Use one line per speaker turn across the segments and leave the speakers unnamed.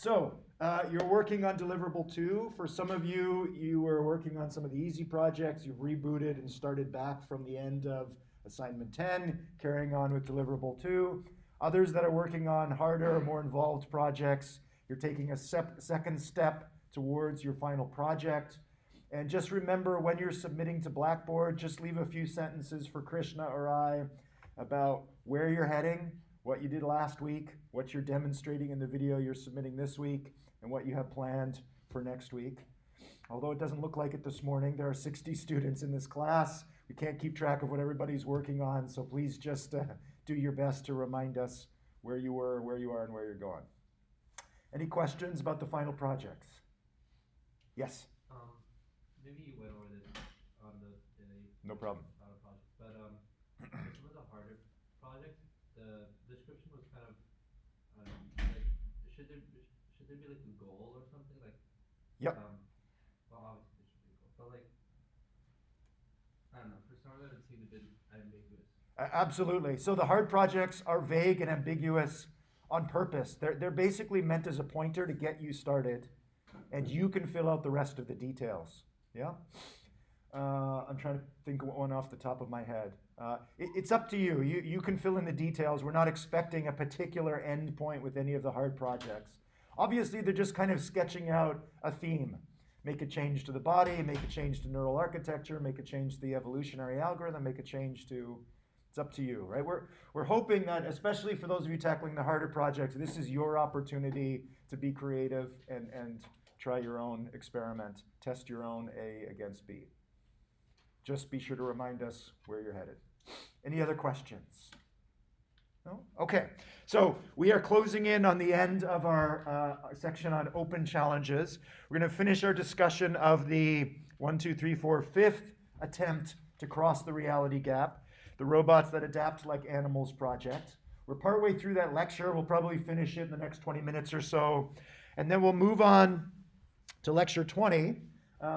So you're working on deliverable 2. For some of you, you were working on some of the easy projects. You've rebooted and started back from the end of assignment 10, carrying on with deliverable 2. Others that are working on harder, more involved projects, you're taking a second step towards your final project. And just remember, when you're submitting to Blackboard, just leave a few sentences for Krishna or I about where you're heading, what you did last week, what you're demonstrating in the video you're submitting this week, and what you have planned for next week. Although it doesn't look like it this morning, there are 60 students in this class. We can't keep track of what everybody's working on, so please just do your best to remind us where you were, where you are, and where you're going. Any questions about the final projects? Yes?
Maybe you went over this on the
no problem.
Final project, but some of the harder projects, the description was kind of like, should there be like a goal or something like?
Yep.
Well, obviously there should be a goal, but like, I don't know. For some of them, it seemed a bit ambiguous.
Absolutely. So the hard projects are vague and ambiguous on purpose. They're basically meant as a pointer to get you started, and you can fill out the rest of the details. Yeah? I'm trying to think of one off the top of my head. It's up to you. You can fill in the details. We're not expecting a particular end point with any of the hard projects. Obviously, they're just kind of sketching out a theme. Make a change to the body, make a change to neural architecture, make a change to the evolutionary algorithm, make a change to... It's up to you, right? We're hoping that, especially for those of you tackling the harder projects, this is your opportunity to be creative and try your own experiment, test your own A against B. Just be sure to remind us where you're headed. Any other questions? No? Okay, so we are closing in on the end of our section on open challenges. We're going to finish our discussion of the 5th attempt to cross the reality gap, the Robots That Adapt Like Animals project. We're partway through that lecture. We'll probably finish it in the next 20 minutes or so. And then we'll move on to lecture 20,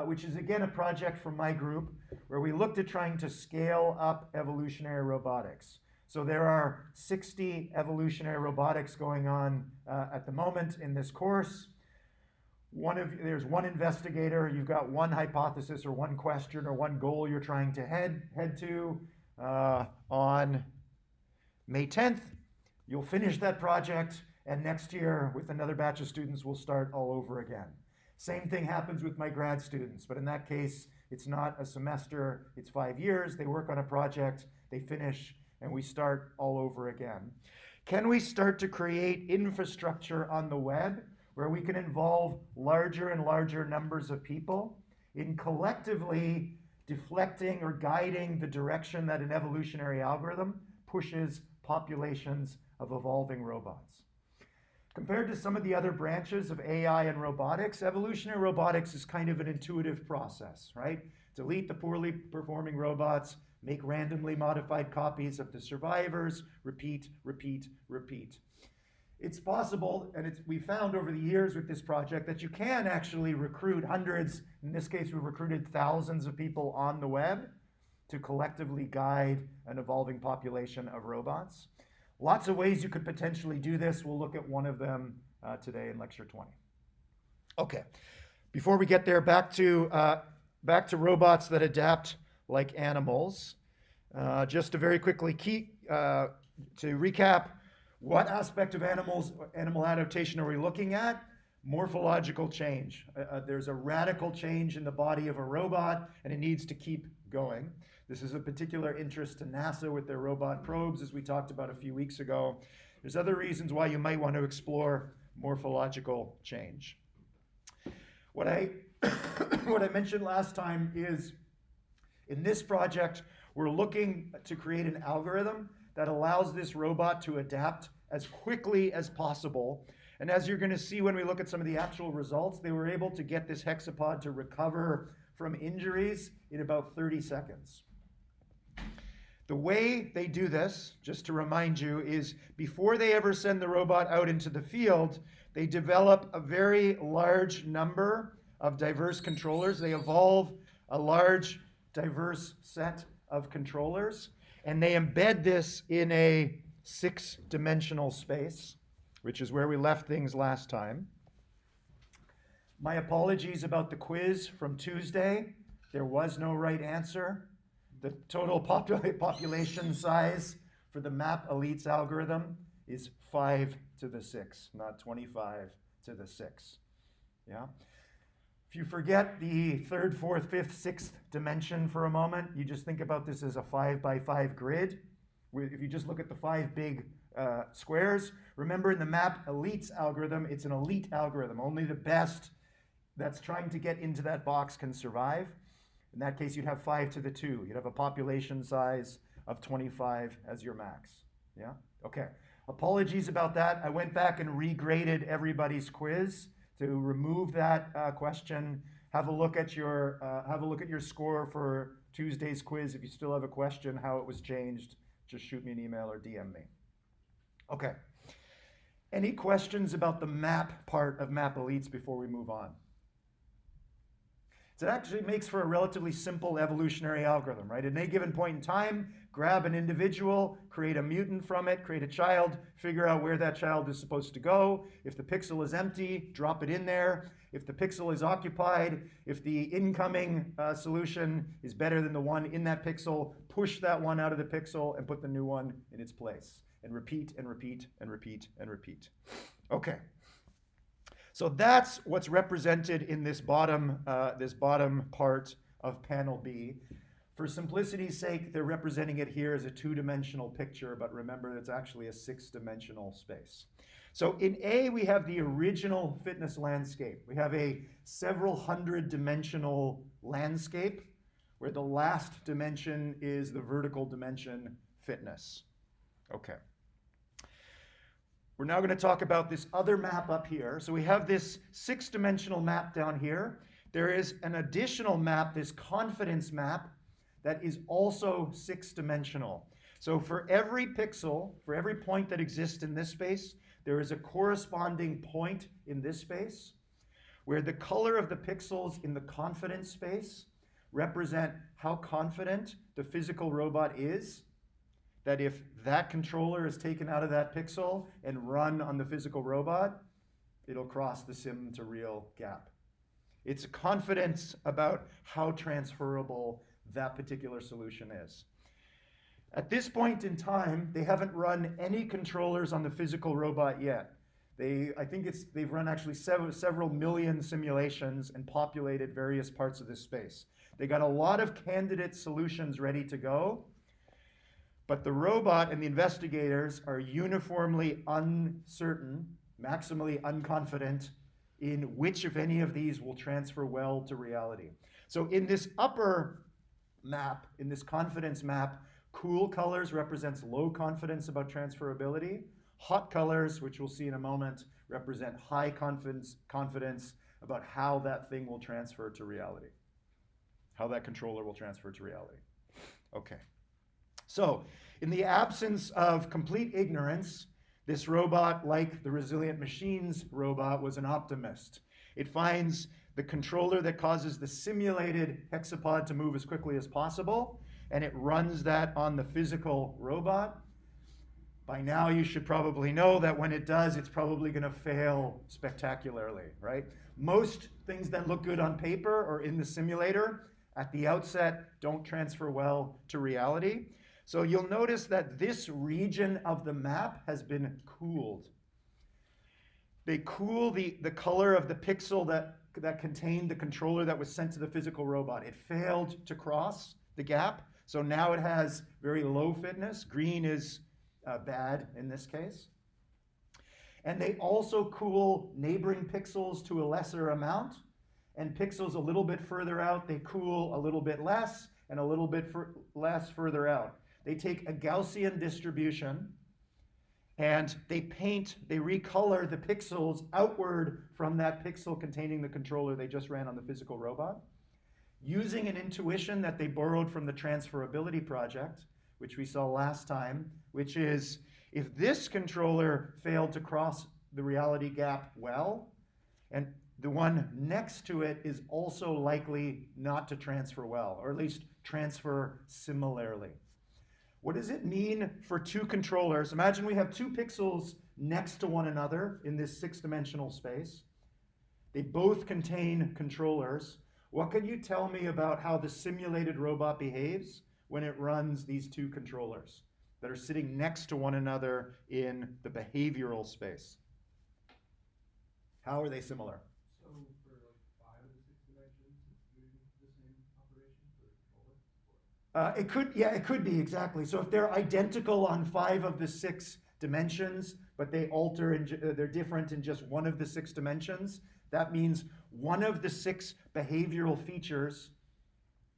which is again a project from my group, where we looked at trying to scale up evolutionary robotics. So there are 60 evolutionary robotics going on at the moment in this course. There's one investigator, you've got one hypothesis or one question or one goal you're trying to head to. On May 10th, you'll finish that project, and next year, with another batch of students, we'll start all over again. Same thing happens with my grad students, but in that case, it's not a semester, it's 5 years. They work on a project, they finish, and we start all over again. Can we start to create infrastructure on the web where we can involve larger and larger numbers of people in collectively deflecting or guiding the direction that an evolutionary algorithm pushes populations of evolving robots? Compared to some of the other branches of AI and robotics, evolutionary robotics is kind of an intuitive process, right? Delete the poorly performing robots, make randomly modified copies of the survivors, repeat, repeat, repeat. It's possible, and we found over the years with this project, that you can actually recruit hundreds, in this case we've recruited thousands of people on the web to collectively guide an evolving population of robots. Lots of ways you could potentially do this. We'll look at one of them today in lecture 20. Okay, before we get there, back to robots that adapt like animals. Just to very quickly to recap, what aspect of animal adaptation are we looking at? Morphological change. There's a radical change in the body of a robot, and it needs to keep going. This is a particular interest to NASA with their robot probes, as we talked about a few weeks ago. There's other reasons why you might want to explore morphological change. What I mentioned last time is, in this project, we're looking to create an algorithm that allows this robot to adapt as quickly as possible. And as you're going to see when we look at some of the actual results, they were able to get this hexapod to recover from injuries in about 30 seconds. The way they do this, just to remind you, is before they ever send the robot out into the field, they develop a very large number of diverse controllers. They evolve a large, diverse set of controllers, and they embed this in a 6-dimensional space, which is where we left things last time. My apologies about the quiz from Tuesday. There was no right answer. The total population size for the map elites algorithm is 5 to the 6, not 25 to the 6. Yeah? If you forget the third, fourth, fifth, sixth dimension for a moment, you just think about this as a 5 by 5 grid. If you just look at the 5 big squares, remember in the map elites algorithm, it's an elite algorithm. Only the best that's trying to get into that box can survive. In that case, you'd have 5 to the 2. You'd have a population size of 25 as your max. Yeah? Okay. Apologies about that. I went back and regraded everybody's quiz to remove that question. Have a look at your score for Tuesday's quiz. If you still have a question, how it was changed, just shoot me an email or DM me. Okay. Any questions about the map part of Map Elites before we move on? So it actually makes for a relatively simple evolutionary algorithm, right? At any given point in time, grab an individual, create a mutant from it, create a child, figure out where that child is supposed to go. If the pixel is empty, drop it in there. If the pixel is occupied, if the incoming solution is better than the one in that pixel, push that one out of the pixel and put the new one in its place. And repeat and repeat and repeat and repeat. Okay. So that's what's represented in this bottom part of panel B. For simplicity's sake, they're representing it here as a 2-dimensional picture, but remember it's actually a 6-dimensional space. So in A, we have the original fitness landscape. We have a several hundred dimensional landscape where the last dimension is the vertical dimension fitness. Okay. We're now going to talk about this other map up here. So we have this 6-dimensional map down here. There is an additional map, this confidence map, that is also 6-dimensional. So for every pixel, for every point that exists in this space, there is a corresponding point in this space where the color of the pixels in the confidence space represent how confident the physical robot is that if that controller is taken out of that pixel and run on the physical robot, it'll cross the sim to real gap. It's confidence about how transferable that particular solution is. At this point in time, they haven't run any controllers on the physical robot yet. They've run actually several million simulations and populated various parts of this space. They got a lot of candidate solutions ready to go, but the robot and the investigators are uniformly uncertain, maximally unconfident in which, if any, of these will transfer well to reality. So in this upper map, in this confidence map, cool colors represents low confidence about transferability. Hot colors, which we'll see in a moment, represent high confidence about how that thing will transfer to reality, how that controller will transfer to reality. Okay. So, in the absence of complete ignorance, this robot, like the Resilient Machines robot, was an optimist. It finds the controller that causes the simulated hexapod to move as quickly as possible, and it runs that on the physical robot. By now, you should probably know that when it does, it's probably going to fail spectacularly, right? Most things that look good on paper or in the simulator at the outset don't transfer well to reality. So you'll notice that this region of the map has been cooled. They cool the color of the pixel that contained the controller that was sent to the physical robot. It failed to cross the gap, so now it has very low fitness. Green is bad in this case. And they also cool neighboring pixels to a lesser amount, and pixels a little bit further out, they cool a little bit less, and a little bit less further out. They take a Gaussian distribution and they recolor the pixels outward from that pixel containing the controller they just ran on the physical robot, using an intuition that they borrowed from the transferability project, which we saw last time, which is if this controller failed to cross the reality gap well, and the one next to it is also likely not to transfer well, or at least transfer similarly. What does it mean for two controllers? Imagine we have two pixels next to one another in this 6-dimensional space. They both contain controllers. What can you tell me about how the simulated robot behaves when it runs these two controllers that are sitting next to one another in the behavioral space? How are they similar?
So for like 5 of the 6 dimensions, it's doing the same operation for the controller?
It could be, exactly. So if they're identical on 5 of the 6 dimensions, but they alter, they're different in just one of the 6 dimensions, that means one of the 6 behavioral features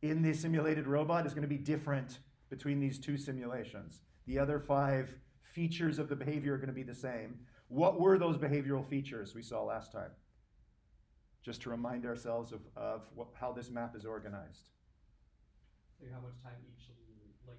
in the simulated robot is going to be different between these 2 simulations. The other 5 features of the behavior are going to be the same. What were those behavioral features we saw last time? Just to remind ourselves of how this map is organized.
Like how much time each leg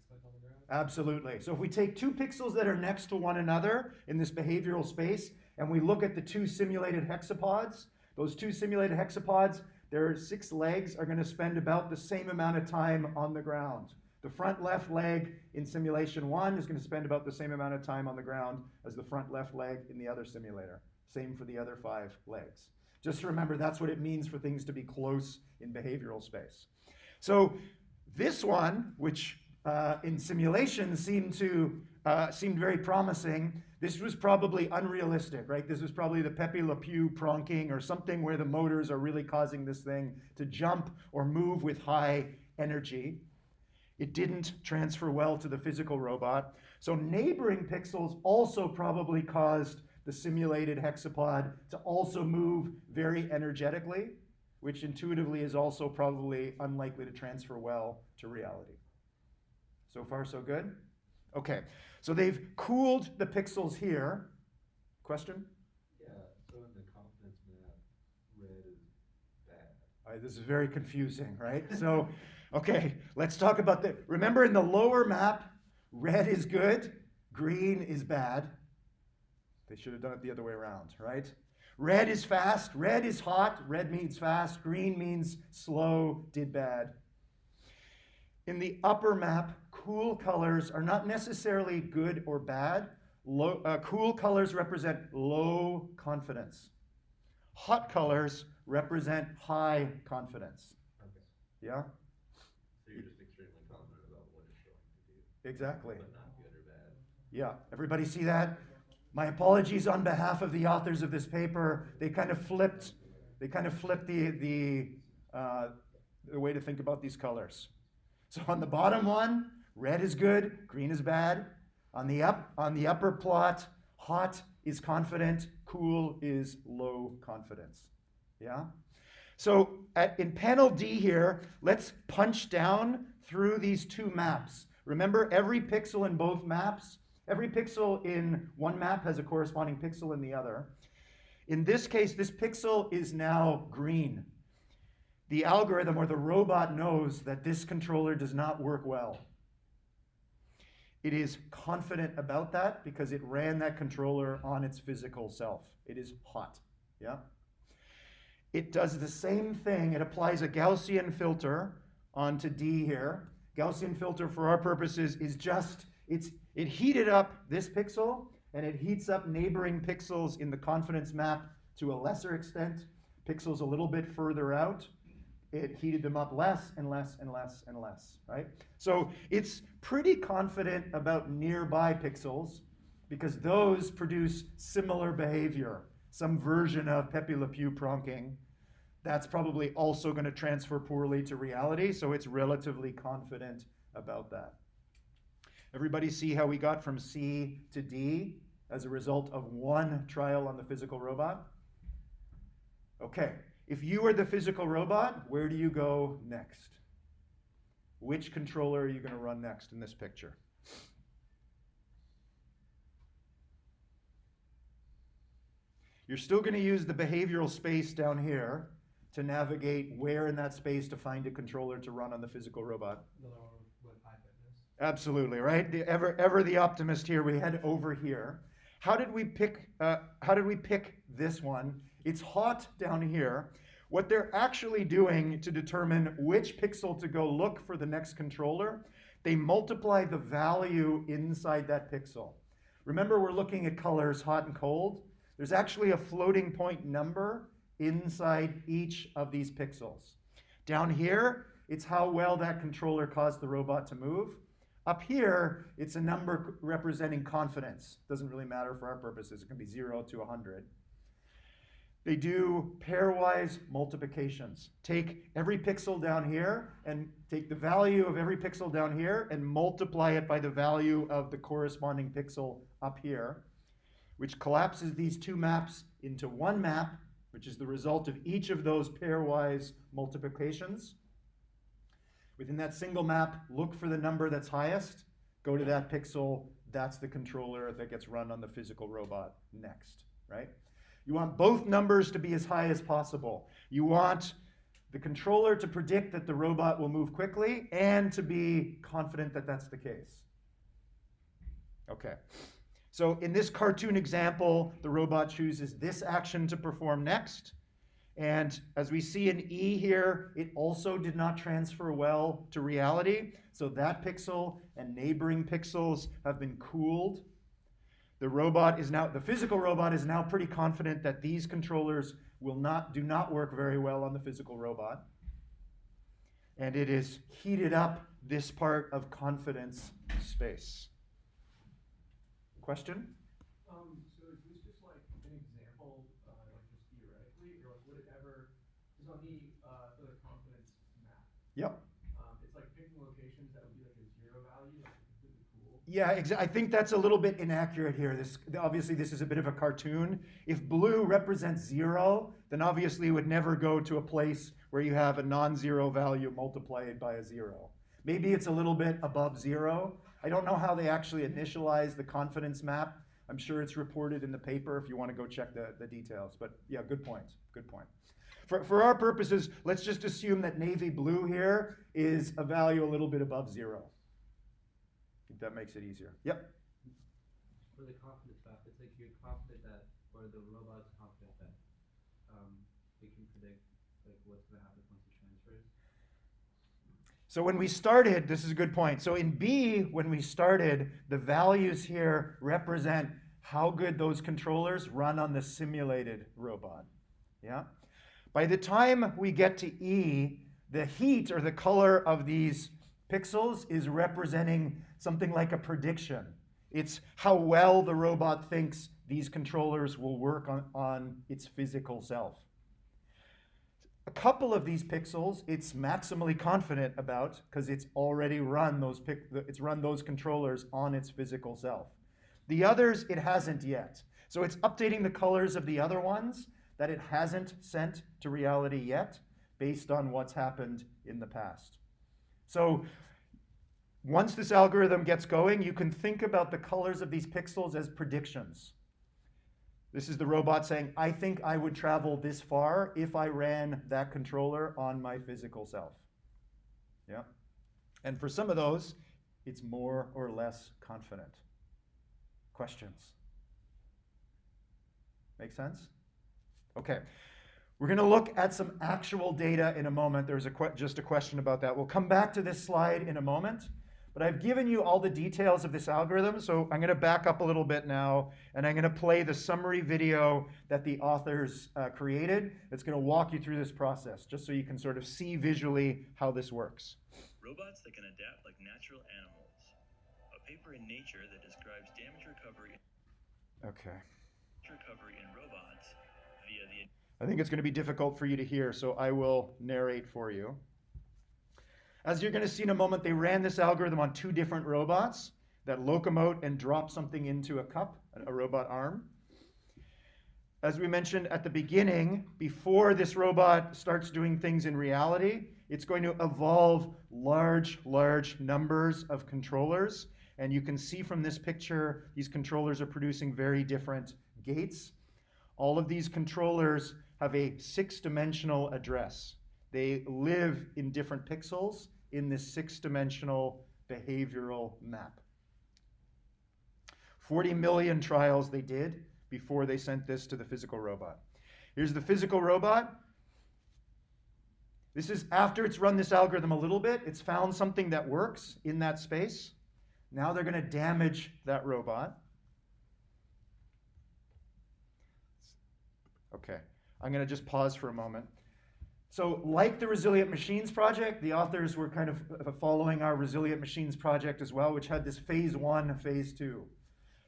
spent on the ground?
Absolutely. So if we take 2 pixels that are next to one another in this behavioral space, and we look at the 2 simulated hexapods, those 2 simulated hexapods, their 6 legs are going to spend about the same amount of time on the ground. The front left leg in simulation 1 is going to spend about the same amount of time on the ground as the front left leg in the other simulator. Same for the other 5 legs. Just remember, that's what it means for things to be close in behavioral space. So this one, which in simulation seemed very promising, this was probably unrealistic, right? This was probably the Pepe Le Pew pronking or something where the motors are really causing this thing to jump or move with high energy. It didn't transfer well to the physical robot. So neighboring pixels also probably caused the simulated hexapod to also move very energetically, which intuitively is also probably unlikely to transfer well to reality. So far, so good? Okay, so they've cooled the pixels here. Question?
Yeah, so in the confidence map, red is bad.
All right, this is very confusing, right? So, okay, let's talk about the, remember in the lower map, red is good, green is bad. They should have done it the other way around, right? Red is fast, red is hot, red means fast, green means slow, did bad. In the upper map, cool colors are not necessarily good or bad. Cool colors represent low confidence. Hot colors represent high confidence.
Okay.
Yeah?
So you're just extremely confident about what it's going to do.
Exactly.
But not good or bad.
Yeah, everybody see that? My apologies on behalf of the authors of this paper. They kind of flipped the way to think about these colors. So on the bottom one, red is good, green is bad. On the upper plot, hot is confident, cool is low confidence. Yeah? So in panel D here, let's punch down through these 2 maps. Remember, every pixel in both maps, every pixel in one map has a corresponding pixel in the other. In this case, this pixel is now green. The algorithm or the robot knows that this controller does not work well. It is confident about that because it ran that controller on its physical self. It is hot. Yeah? It does the same thing. It applies a Gaussian filter onto D here. Gaussian filter for our purposes is just, it heated up this pixel and it heats up neighboring pixels in the confidence map to a lesser extent, pixels a little bit further out. It heated them up less and less and less and less, right? So it's pretty confident about nearby pixels because those produce similar behavior, some version of Pepe Le Pew pronking. That's probably also going to transfer poorly to reality, so it's relatively confident about that. Everybody see how we got from C to D as a result of one trial on the physical robot? Okay. If you are the physical robot, where do you go next? Which controller are you going to run next in this picture? You're still going to use the behavioral space down here to navigate where in that space to find a controller to run on the physical robot.
Another one with high fitness.
Absolutely, right? Ever the optimist here, we head over here. How did we pick this one? It's hot down here. What they're actually doing to determine which pixel to go look for the next controller, they multiply the value inside that pixel. Remember, we're looking at colors hot and cold. There's actually a floating point number inside each of these pixels. Down here, it's how well that controller caused the robot to move. Up here, it's a number representing confidence. Doesn't really matter for our purposes. It can be 0 to 100. They do pairwise multiplications. Take every pixel down here and take the value of every pixel down here and multiply it by the value of the corresponding pixel up here, which collapses these two maps into one map, which is the result of each of those pairwise multiplications. Within that single map, look for the number that's highest, go to that pixel, that's the controller that gets run on the physical robot next, right? You want both numbers to be as high as possible. You want the controller to predict that the robot will move quickly and to be confident that that's the case. Okay. So in this cartoon example, the robot chooses this action to perform next. And as we see in E here, it also did not transfer well to reality. So that pixel and neighboring pixels have been cooled. The physical robot is now pretty confident that these controllers do not work very well on the physical robot. And it is heated up this part of confidence space. Question?
So is this just like an example, like just theoretically, or would it ever, because on the confidence map,
Yep.
It's like picking locations that would be like a 0 value, like completely cool.
Yeah, I think that's a little bit inaccurate here. Obviously, this is a bit of a cartoon. If blue represents 0, then obviously it would never go to a place where you have a non-zero value multiplied by a 0. Maybe it's a little bit above 0. I don't know how they actually initialize the confidence map. I'm sure it's reported in the paper if you want to go check the details. But yeah, good point. Good point. For our purposes, let's just assume that navy blue here is a value a little bit above 0. I think that makes it easier. Yep.
For the confidence map, it's like you're confident that, or the robot's confident that it can predict like what's going to happen once it transfers.
So when we started, this is a good point. So in B, when we started, the values here represent how good those controllers run on the simulated robot. Yeah. By the time we get to E, the heat or the color of these pixels is representing something like a prediction. It's how well the robot thinks these controllers will work on its physical self. A couple of these pixels it's maximally confident about because it's already run those controllers on its physical self. The others it hasn't yet. So it's updating the colors of the other ones that it hasn't sent to reality yet based on what's happened in the past. So once this algorithm gets going, you can think about the colors of these pixels as predictions. This is the robot saying, I think I would travel this far if I ran that controller on my physical self. Yeah. And for some of those, it's more or less confident. Questions? Make sense? Okay. We're going to look at some actual data in a moment. There's just a question about that. We'll come back to this slide in a moment. But I've given you all the details of this algorithm, so I'm going to back up a little bit now, and I'm going to play the summary video that the authors created. It's going to walk you through this process, just so you can sort of see visually how this works.
Robots that can adapt like natural animals. A paper in Nature that describes damage recovery in robots via the...
I think it's going to be difficult for you to hear, so I will narrate for you. As you're going to see in a moment, they ran this algorithm on 2 different robots that locomote and drop something into a cup, a robot arm. As we mentioned at the beginning, before this robot starts doing things in reality, it's going to evolve large numbers of controllers. And you can see from this picture, these controllers are producing very different gaits. All of these controllers have a 6-dimensional address. They live in different pixels in this 6-dimensional behavioral map. 40 million trials they did before they sent this to the physical robot. Here's the physical robot. This is after it's run this algorithm a little bit. It's found something that works in that space. Now they're going to damage that robot. Okay. I'm going to just pause for a moment. So like the Resilient Machines project, the authors were kind of following our Resilient Machines project as well, which had this phase 1, phase 2.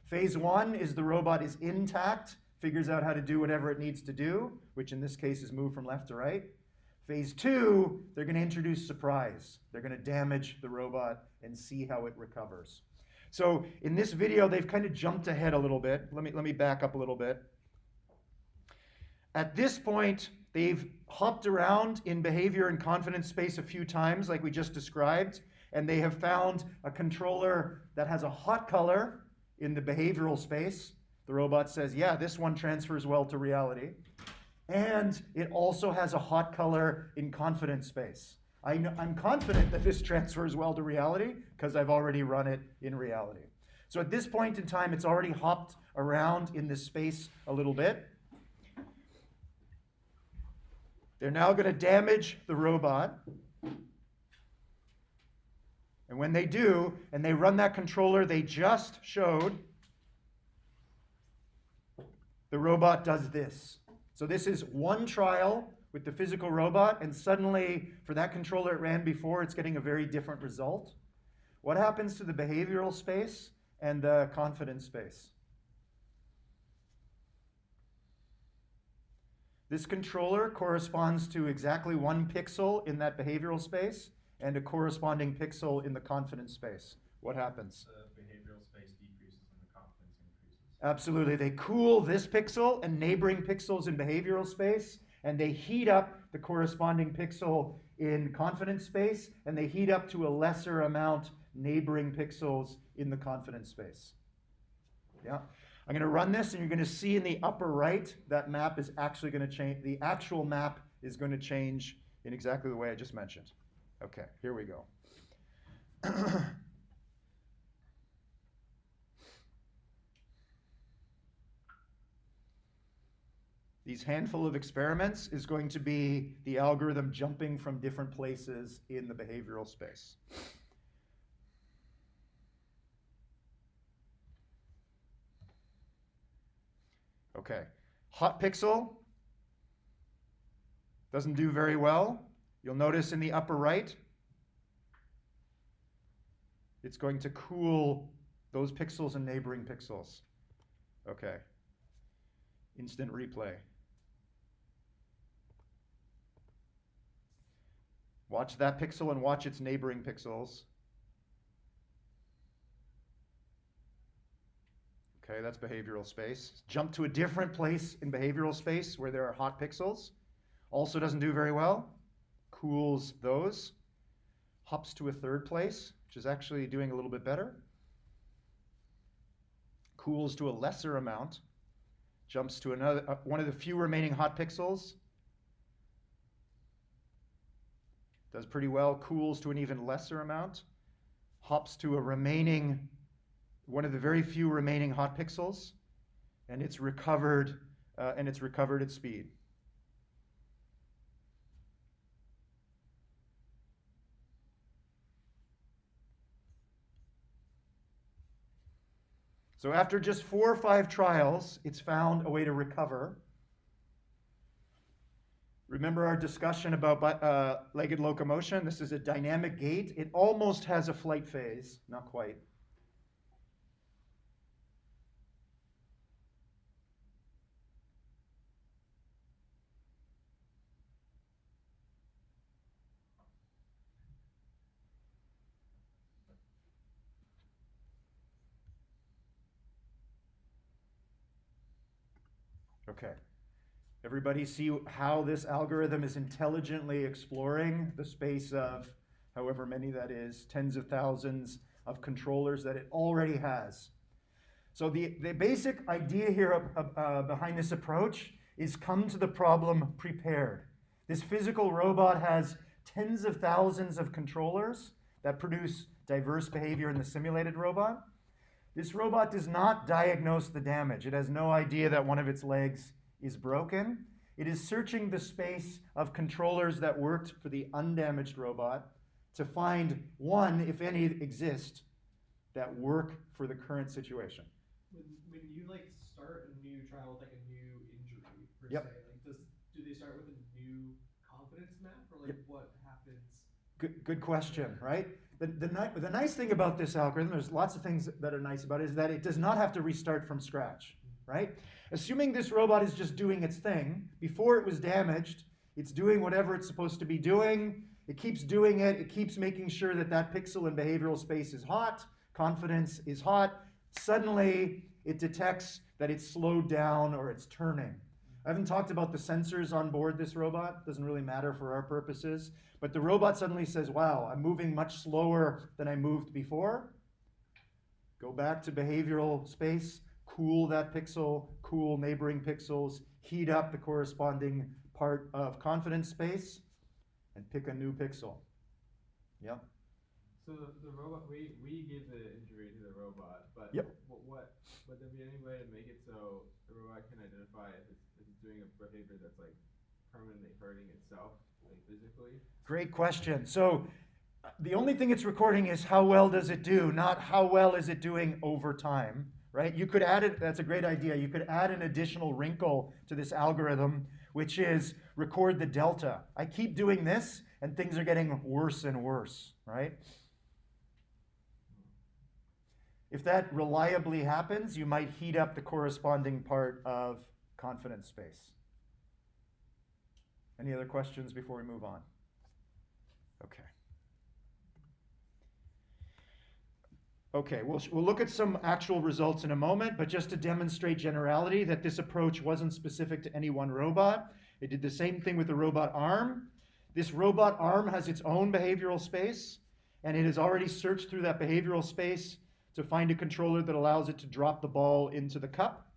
Phase 1 is the robot is intact, figures out how to do whatever it needs to do, which in this case is move from left to right. Phase 2, they're going to introduce surprise. They're going to damage the robot and see how it recovers. So in this video, they've kind of jumped ahead a little bit. Let me back up a little bit. At this point, they've hopped around in behavior and confidence space a few times, like we just described, and they have found a controller that has a hot color in the behavioral space. The robot says, yeah, this one transfers well to reality. And it also has a hot color in confidence space. I'm confident that this transfers well to reality because I've already run it in reality. So at this point in time, it's already hopped around in this space a little bit. They're now going to damage the robot. And when they do, and they run that controller they just showed, the robot does this. So this is one trial with the physical robot, and suddenly, for that controller it ran before, it's getting a very different result. What happens to the behavioral space and the confidence space? This controller corresponds to exactly 1 pixel in that behavioral space and a corresponding pixel in the confidence space. What happens?
The behavioral space decreases and the confidence increases.
Absolutely. They cool this pixel and neighboring pixels in behavioral space, and they heat up the corresponding pixel in confidence space, and they heat up to a lesser amount neighboring pixels in the confidence space. Yeah. I'm going to run this, and you're going to see in the upper right that map is actually going to change. The actual map is going to change in exactly the way I just mentioned. Okay, here we go. These handful of experiments is going to be the algorithm jumping from different places in the behavioral space. Okay, hot pixel doesn't do very well. You'll notice in the upper right, it's going to cool those pixels and neighboring pixels. Okay, instant replay. Watch that pixel and watch its neighboring pixels. Okay, that's behavioral space. Jump to a different place in behavioral space where there are hot pixels. Also doesn't do very well. Cools those. Hops to a third place, which is actually doing a little bit better. Cools to a lesser amount. Jumps to another one of the few remaining hot pixels. Does pretty well. Cools to an even lesser amount. Hops to a remaining one of the very few remaining hot pixels, and it's recovered its speed. So after just 4 or 5 trials, it's found a way to recover. Remember our discussion about legged locomotion? This is a dynamic gait. It almost has a flight phase, not quite. Okay. Everybody see how this algorithm is intelligently exploring the space of however many that is, tens of thousands of controllers that it already has. So the basic idea here behind this approach is come to the problem prepared. This physical robot has tens of thousands of controllers that produce diverse behavior in the simulated robot. This robot does not diagnose the damage. It has no idea that one of its legs is broken. It is searching the space of controllers that worked for the undamaged robot to find one, if any, exist that work for the current situation.
When you like start a new trial with like a new injury per
Yep.
se, like you start with a new confidence map, or like what happens?
Good question, right? The nice thing about this algorithm, there's lots of things that are nice about it, is that it does not have to restart from scratch, right? Assuming this robot is just doing its thing, before it was damaged, it's doing whatever it's supposed to be doing, it keeps doing it, it keeps making sure that that pixel in behavioral space is hot, confidence is hot, suddenly it detects that it's slowed down or it's turning. I haven't talked about the sensors on board this robot, doesn't really matter for our purposes, but the robot suddenly says, wow, I'm moving much slower than I moved before. Go back to behavioral space, cool that pixel, cool neighboring pixels, heat up the corresponding part of confidence space, and pick a new pixel. Yep.
So the robot, we give the injury to the robot, but
Yep.
what would there be any way to make it so the robot can identify if it's doing a behavior that's like permanently hurting itself, like physically?
Great question. So the only thing it's recording is how well does it do, not how well is it doing over time, right? You could add it, that's a great idea. You could add an additional wrinkle to this algorithm, which is record the delta. I keep doing this and things are getting worse and worse, right? If that reliably happens, you might heat up the corresponding part of confidence space. Any other questions before we move on? Okay. Okay, we'll look at some actual results in a moment, but just to demonstrate generality, that this approach wasn't specific to any one robot. It did the same thing with the robot arm. This robot arm has its own behavioral space, and it has already searched through that behavioral space to find a controller that allows it to drop the ball into the cup.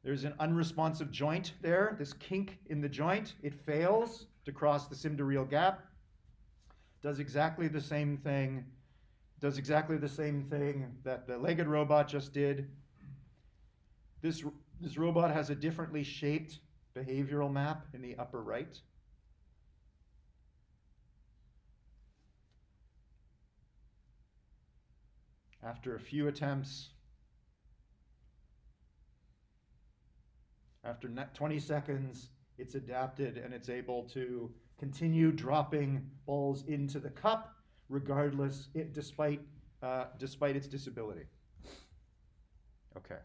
There's an unresponsive joint there, this kink in the joint. It fails to cross the sim to real gap. Does exactly the same thing that the legged robot just did. This robot has a differently shaped behavioral map in the upper right. After a few attempts, after 20 seconds, it's adapted and it's able to continue dropping balls into the cup, regardless, despite its disability. Okay.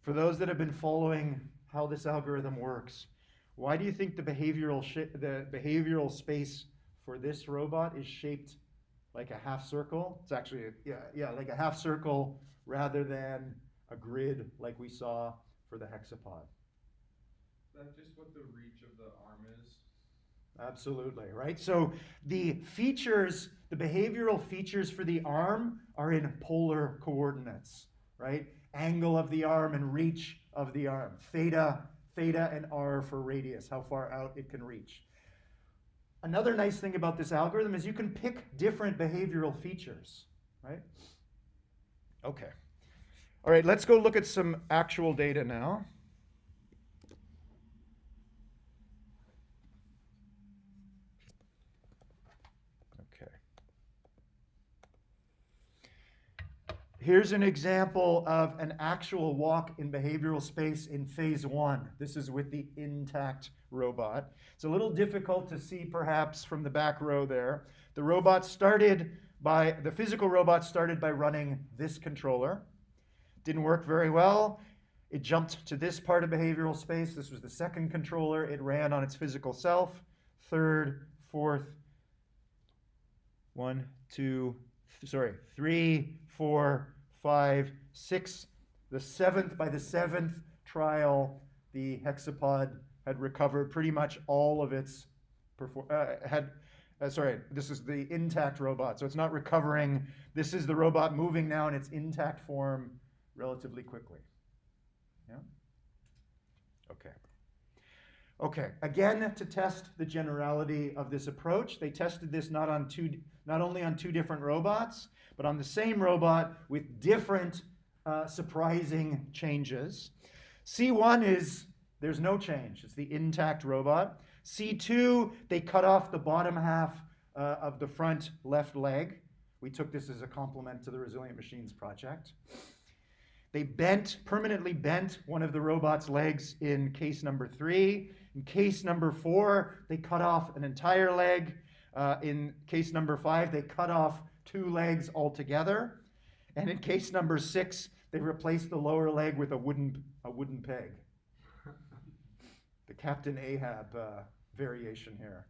For those that have been following how this algorithm works, why do you think the behavioral space for this robot is shaped like a half circle? It's actually, like a half circle rather than a grid like we saw for the hexapod.
Is that just what the reach of the arm is?
Absolutely, right? So the features, the behavioral features for the arm are in polar coordinates, right? Angle of the arm and reach of the arm. Theta and R for radius, how far out it can reach. Another nice thing about this algorithm is you can pick different behavioral features, right? Okay. All right, let's go look at some actual data now. Okay. Here's an example of an actual walk in behavioral space in phase 1. This is with the intact robot. It's a little difficult to see perhaps from the back row there. The physical robot started by running this controller. Didn't work very well. It jumped to this part of behavioral space. This was the second controller. It ran on its physical self. Third, fourth, 3, 4, 5, 6. By the seventh trial, the hexapod had recovered pretty much all of its this is the intact robot, so it's not recovering. This is the robot moving now in its intact form relatively quickly. Yeah? Okay, again, to test the generality of this approach, they tested this not only on two different robots, but on the same robot with different surprising changes. C1 is, there's no change. It's the intact robot. C2, they cut off the bottom half of the front left leg. We took this as a compliment to the Resilient Machines project. They permanently bent one of the robot's legs in case number 3. In case number 4, they cut off an entire leg. In case number 5, they cut off 2 legs altogether. And in case number 6, they replaced the lower leg with a wooden peg. The Captain Ahab variation here.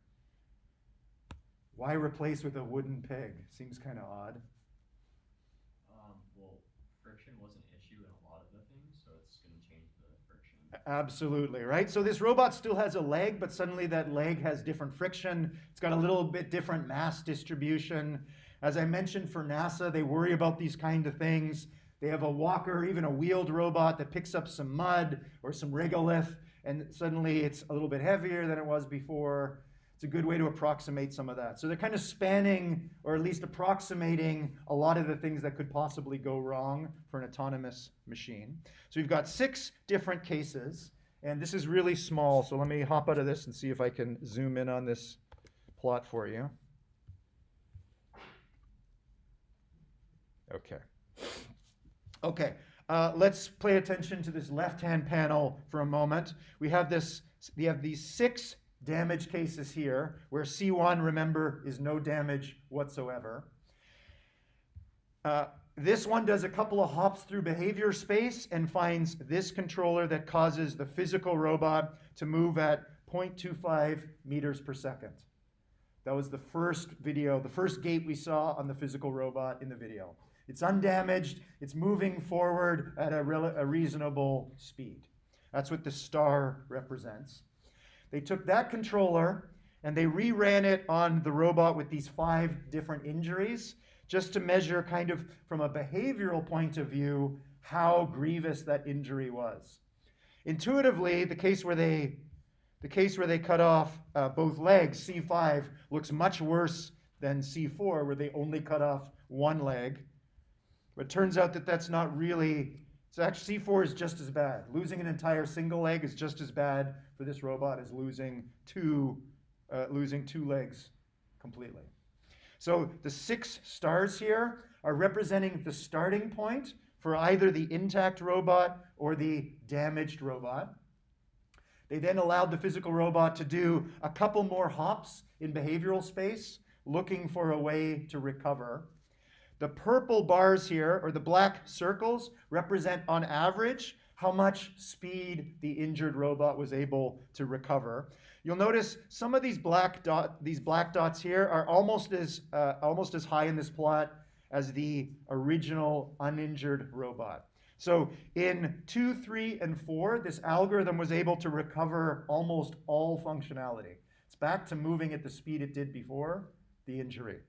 Why replace with a wooden peg? Seems kind of odd.
Well, friction was an issue in a lot of the things, so it's going to change the friction.
Absolutely, right? So this robot still has a leg, but suddenly that leg has different friction. It's got a little bit different mass distribution. As I mentioned, for NASA, they worry about these kind of things. They have a walker, even a wheeled robot that picks up some mud or some regolith, and suddenly it's a little bit heavier than it was before. It's a good way to approximate some of that. So they're kind of spanning, or at least approximating, a lot of the things that could possibly go wrong for an autonomous machine. So we've got 6 different cases, and this is really small, so let me hop out of this and see if I can zoom in on this plot for you. Okay, let's pay attention to this left-hand panel for a moment. We have these 6 damage cases here, where C1, remember, is no damage whatsoever. This one does a couple of hops through behavior space and finds this controller that causes the physical robot to move at 0.25 meters per second. That was the first video, the first gate we saw on the physical robot in the video. It's undamaged, it's moving forward at a reasonable speed. That's what the star represents. They took that controller and they reran it on the robot with these 5 different injuries, just to measure kind of from a behavioral point of view how grievous that injury was. Intuitively, the case where they cut off both legs, C5, looks much worse than C4, where they only cut off one leg. But it turns out that that's not really, so actually C4 is just as bad. Losing an entire single leg is just as bad for this robot as losing two legs completely. So the 6 stars here are representing the starting point for either the intact robot or the damaged robot. They then allowed the physical robot to do a couple more hops in behavioral space, looking for a way to recover. The purple bars here, or the black circles, represent on average how much speed the injured robot was able to recover. You'll notice some of these black dots here are almost as high in this plot as the original uninjured robot. So in 2, 3, and 4, this algorithm was able to recover almost all functionality. It's back to moving at the speed it did before the injury.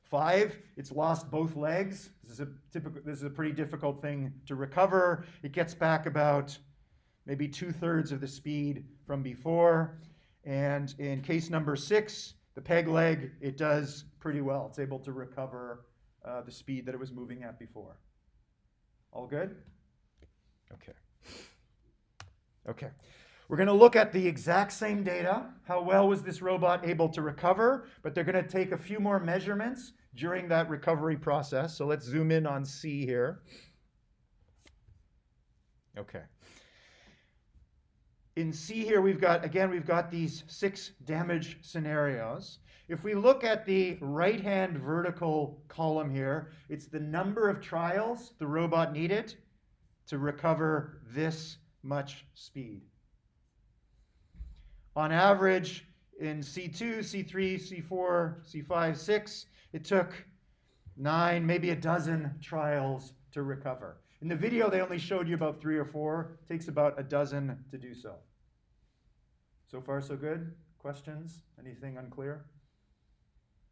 5, it's lost both legs. This is a pretty difficult thing to recover. It gets back about maybe 2/3 of the speed from before. And in case number 6, the peg leg, it does pretty well. It's able to recover the speed that it was moving at before. All good? Okay. We're going to look at the exact same data. How well was this robot able to recover? But they're going to take a few more measurements during that recovery process. So let's zoom in on C here. Okay. In C here, we've got these 6 damage scenarios. If we look at the right-hand vertical column here, it's the number of trials the robot needed to recover this much speed. On average, in C2, C3, C4, C5, 6, it took 9, maybe a dozen trials to recover. In the video, they only showed you about 3 or 4. It takes about a dozen to do so. So far, so good? Questions? Anything unclear?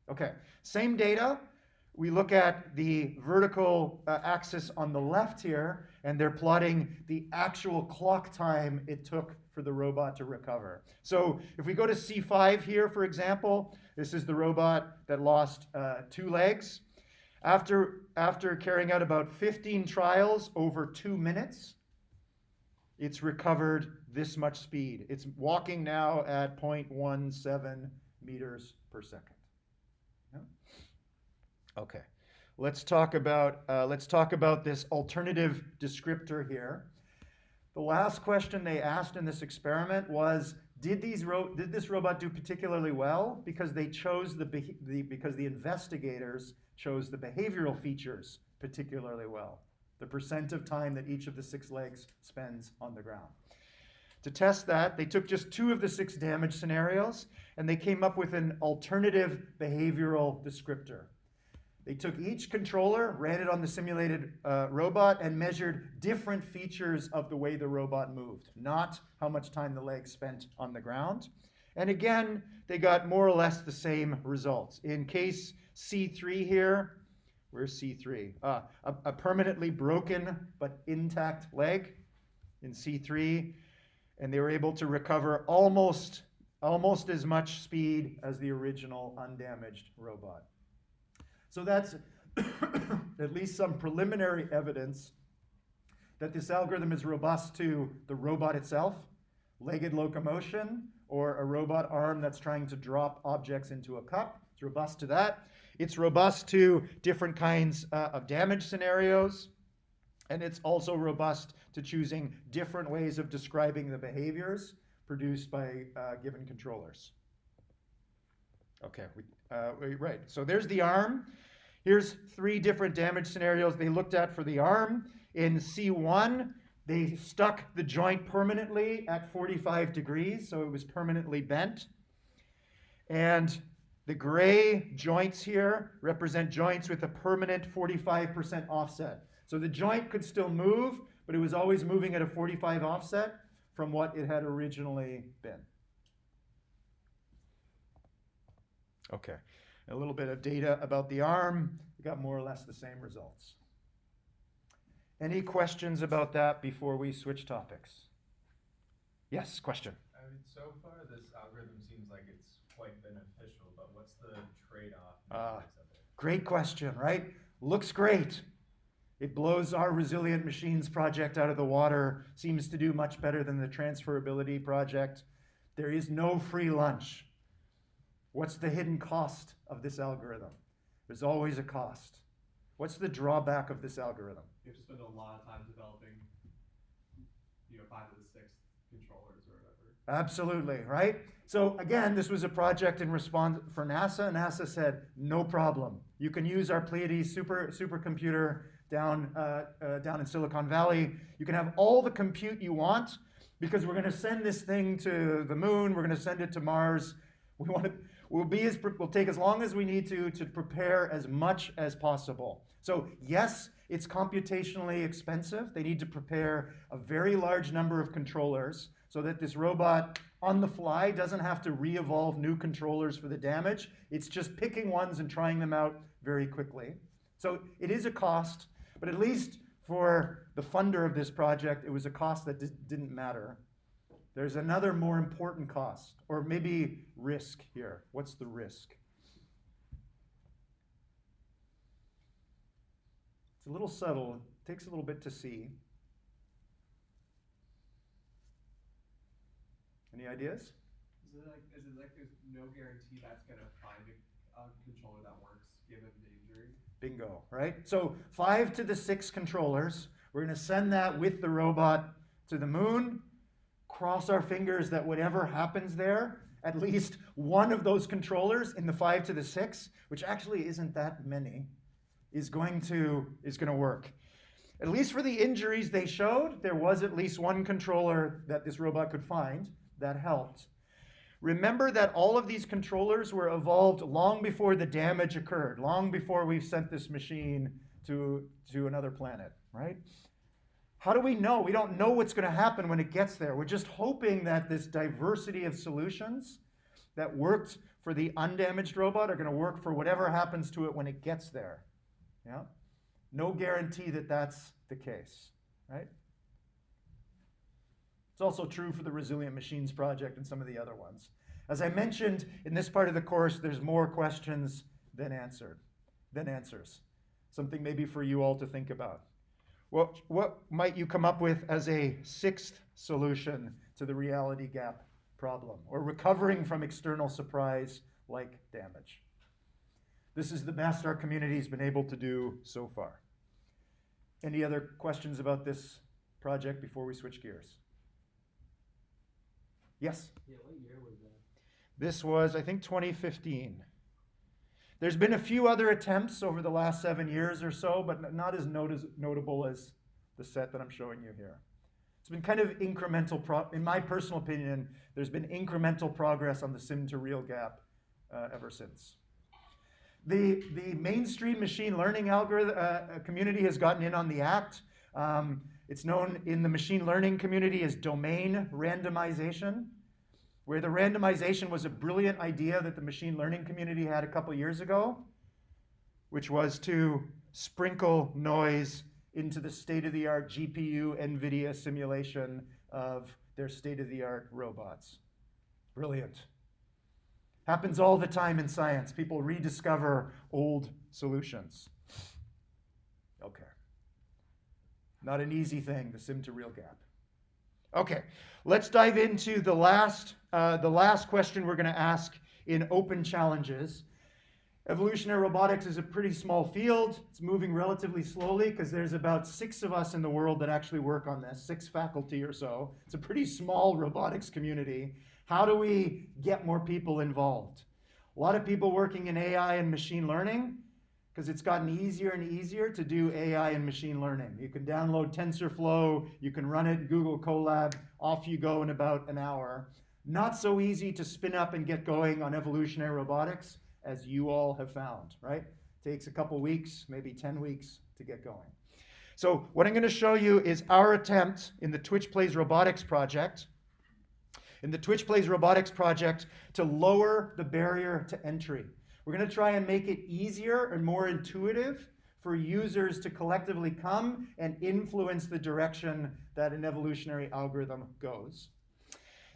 Okay, same data. We look at the vertical axis on the left here, and they're plotting the actual clock time it took for the robot to recover. So if we go to C5 here, for example, this is the robot that lost 2 legs. After carrying out about 15 trials over 2 minutes, it's recovered this much speed. It's walking now at 0.17 meters per second. Yeah? Okay. let's talk about this alternative descriptor here. The last question they asked in this experiment was, did this robot do particularly well because they chose because the investigators chose the behavioral features particularly well, the percent of time that each of the 6 legs spends on the ground. To test that, they took just 2 of the 6 damage scenarios, and they came up with an alternative behavioral descriptor. They took each controller, ran it on the simulated robot, and measured different features of the way the robot moved, not how much time the legs spent on the ground. And again, they got more or less the same results. In case C3 here, where's C3? A permanently broken but intact leg in C3, and they were able to recover almost as much speed as the original undamaged robot. So that's at least some preliminary evidence that this algorithm is robust to the robot itself, legged locomotion, or a robot arm that's trying to drop objects into a cup. It's robust to that. It's robust to different kinds of damage scenarios, and it's also robust to choosing different ways of describing the behaviors produced by given controllers. Okay, right. So there's the arm. Here's 3 different damage scenarios they looked at for the arm. In C1, they stuck the joint permanently at 45 degrees, so it was permanently bent. And the gray joints here represent joints with a permanent 45% offset. So the joint could still move, but it was always moving at a 45 offset from what it had originally been. Okay, a little bit of data about the arm. We got more or less the same results. Any questions about that before we switch topics? Yes, question.
I mean, so far this algorithm seems like it's quite beneficial, but what's the trade-off of it?
Great question, right? Looks great. It blows our resilient machines project out of the water, seems to do much better than the transferability project. There is no free lunch. What's the hidden cost of this algorithm? There's always a cost. What's the drawback of this algorithm?
You have to spend a lot of time developing, 5 to the 6 controllers or whatever.
Absolutely, right? So again, this was a project in response for NASA. NASA said, no problem. You can use our Pleiades supercomputer down in Silicon Valley. You can have all the compute you want because we're going to send this thing to the moon. We're going to send it to Mars. We'll take as long as we need to prepare as much as possible. So yes, it's computationally expensive. They need to prepare a very large number of controllers so that this robot on the fly doesn't have to re-evolve new controllers for the damage. It's just picking ones and trying them out very quickly. So it is a cost, but at least for the funder of this project, it was a cost that didn't matter. There's another more important cost, or maybe risk here. What's the risk? It's a little subtle. It takes a little bit to see. Any ideas?
Is it like there's no guarantee that's going to find a controller that works given the injury?
Bingo, right? So 5 to the 6 controllers. We're going to send that with the robot to the moon. Cross our fingers that whatever happens there, at least one of those controllers in the 5 to the 6, which actually isn't that many, is going to work. At least for the injuries they showed, there was at least one controller that this robot could find that helped. Remember that all of these controllers were evolved long before the damage occurred, long before we've sent this machine to another planet, right? How do we know? We don't know what's going to happen when it gets there. We're just hoping that this diversity of solutions that worked for the undamaged robot are going to work for whatever happens to it when it gets there. Yeah? No guarantee that that's the case, right? It's also true for the Resilient Machines project and some of the other ones. As I mentioned, in this part of the course, there's more questions than answers. Something maybe for you all to think about. What might you come up with as a 6th solution to the reality gap problem, or recovering from external surprise like damage? This is the best our community's been able to do so far. Any other questions about this project before we switch gears? Yes?
Yeah, what year was that?
This was, I think, 2015. There's been a few other attempts over the last 7 years or so, but not as notable as the set that I'm showing you here. It's been kind of incremental, in my personal opinion, there's been incremental progress on the sim to real gap ever since. The mainstream machine learning algorithm community has gotten in on the act. It's known in the machine learning community as domain randomization, where the randomization was a brilliant idea that the machine learning community had a couple years ago, which was to sprinkle noise into the state-of-the-art GPU NVIDIA simulation of their state-of-the-art robots. Brilliant. Happens all the time in science. People rediscover old solutions. Okay. Not an easy thing, the sim to real gap. Okay, let's dive into the last question we're going to ask in open challenges. Evolutionary robotics is a pretty small field. It's moving relatively slowly because there's about 6 of us in the world that actually work on this, 6 faculty or so. It's a pretty small robotics community. How do we get more people involved? A lot of people working in AI and machine learning, because it's gotten easier and easier to do AI and machine learning. You can download TensorFlow, you can run it in Google Colab, off you go in about an hour. Not so easy to spin up and get going on evolutionary robotics, as you all have found, right? Takes a couple weeks, maybe 10 weeks to get going. So what I'm going to show you is our attempt in the Twitch Plays Robotics project, to lower the barrier to entry. We're going to try and make it easier and more intuitive for users to collectively come and influence the direction that an evolutionary algorithm goes.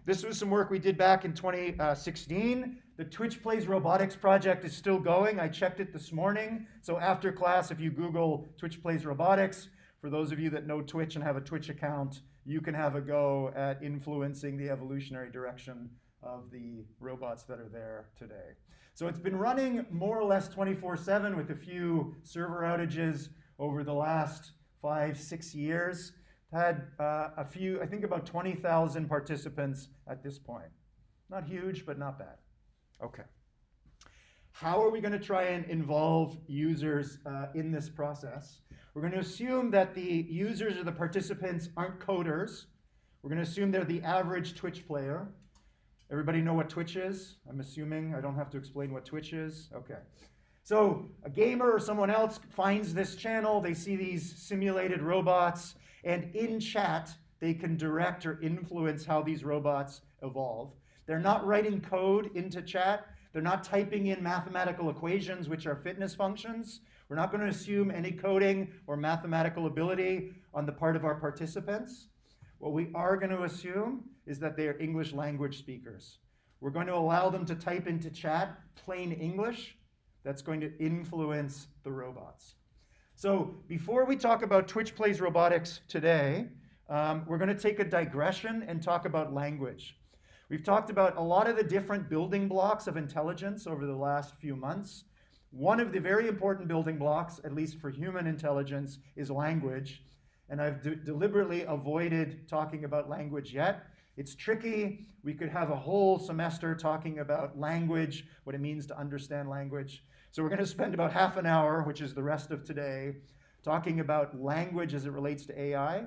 This was some work we did back in 2016. The Twitch Plays Robotics project is still going. I checked it this morning. So after class, if you Google Twitch Plays Robotics, for those of you that know Twitch and have a Twitch account, you can have a go at influencing the evolutionary direction of the robots that are there today. So it's been running more or less 24/7 with a few server outages over the last 5-6 years. Had a few, I think about 20,000 participants at this point. Not huge, but not bad. Okay. How are we going to try and involve users in this process? We're going to assume that the users or the participants aren't coders. We're going to assume they're the average Twitch player. Everybody know what Twitch is? I'm assuming I don't have to explain what Twitch is. Okay. So a gamer or someone else finds this channel, they see these simulated robots, and in chat, they can direct or influence how these robots evolve. They're not writing code into chat. They're not typing in mathematical equations, which are fitness functions. We're not going to assume any coding or mathematical ability on the part of our participants. What we are going to assume is that they are English language speakers. We're going to allow them to type into chat plain English. That's going to influence the robots. So before we talk about Twitch Plays Robotics today, we're going to take a digression and talk about language. We've talked about a lot of the different building blocks of intelligence over the last few months. One of the very important building blocks, at least for human intelligence, is language. And I've deliberately avoided talking about language yet. It's tricky. We could have a whole semester talking about language, what it means to understand language. So we're going to spend about half an hour, which is the rest of today, talking about language as it relates to AI.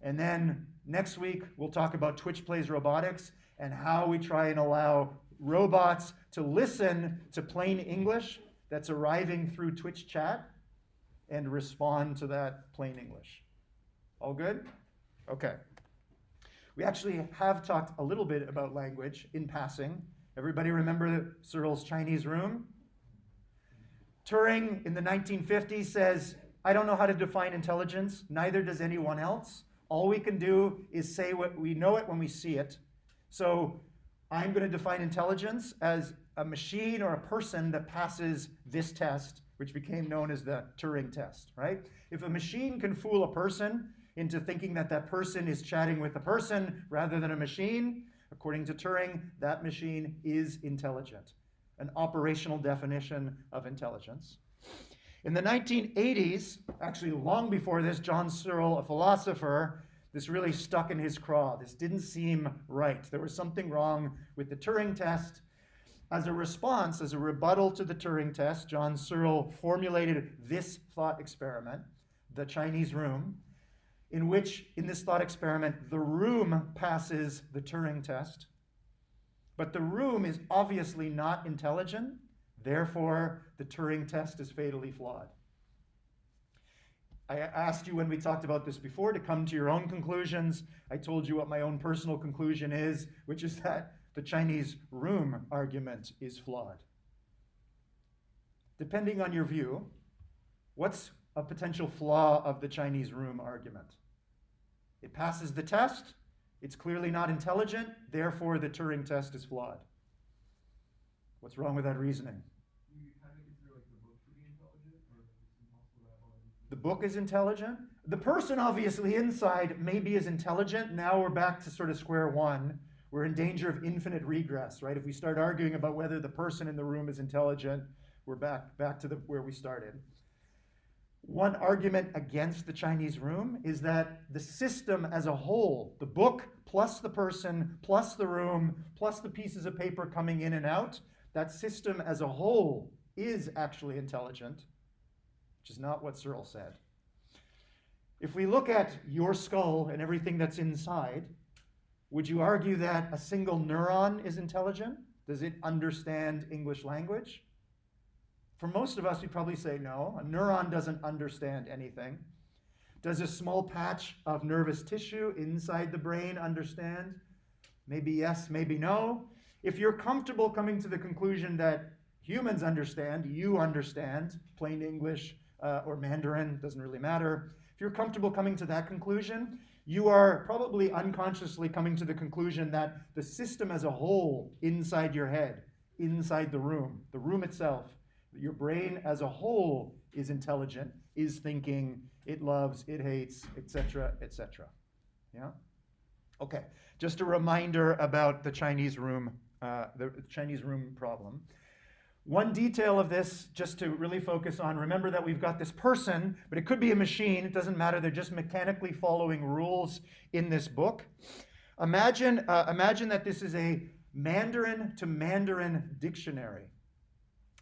And then next week, we'll talk about Twitch Plays Robotics and how we try and allow robots to listen to plain English that's arriving through Twitch chat and respond to that plain English. All good? Okay. We actually have talked a little bit about language in passing. Everybody remember Searle's Chinese room? Turing in the 1950s says, I don't know how to define intelligence, neither does anyone else. All we can do is say what we know it when we see it. So I'm going to define intelligence as a machine or a person that passes this test, which became known as the Turing Test, right? If a machine can fool a person into thinking that that person is chatting with a person rather than a machine, according to Turing, that machine is intelligent. an operational definition of intelligence. In the 1980s, actually long before this, John Searle, a philosopher, this really stuck in his craw. This didn't seem right. There was something wrong with the Turing test. As a response, as a rebuttal to the Turing test, John Searle formulated this thought experiment, the Chinese room, in which, in this thought experiment, the room passes the Turing test, but the room is obviously not intelligent, therefore the Turing test is fatally flawed. I asked you when we talked about this before to come to your own conclusions. I told you what my own personal conclusion is, which is that the Chinese room argument is flawed. Depending on your view, what's a potential flaw of the Chinese room argument? It passes the test, it's clearly not intelligent, therefore the Turing test is flawed. What's wrong with that reasoning?
You kind of consider like the book to be intelligent, or it's impossible to have all these.
The book is intelligent. The person obviously inside maybe is intelligent. Now we're back to sort of square one. We're in danger of infinite regress, right? If we start arguing about whether the person in the room is intelligent, we're back to where we started. One argument against the Chinese room is that the system as a whole, the book plus the person plus the room plus the pieces of paper coming in and out, that system as a whole is actually intelligent, which is not what Searle said. If we look at your skull and everything that's inside, would you argue that a single neuron is intelligent? Does it understand English language? For most of us, we'd probably say no. A neuron doesn't understand anything. Does a small patch of nervous tissue inside the brain understand? Maybe yes, maybe no. If you're comfortable coming to the conclusion that humans understand, you understand, plain English or Mandarin, doesn't really matter. If you're comfortable coming to that conclusion, you are probably unconsciously coming to the conclusion that the system as a whole inside your head, inside the room itself, your brain as a whole is intelligent, is thinking, it loves, it hates, etc., etc. Yeah? Okay, just a reminder about the Chinese room problem. One detail of this, just to really focus on, remember that we've got this person, but it could be a machine, it doesn't matter, they're just mechanically following rules in this book. Imagine that this is a Mandarin to Mandarin dictionary.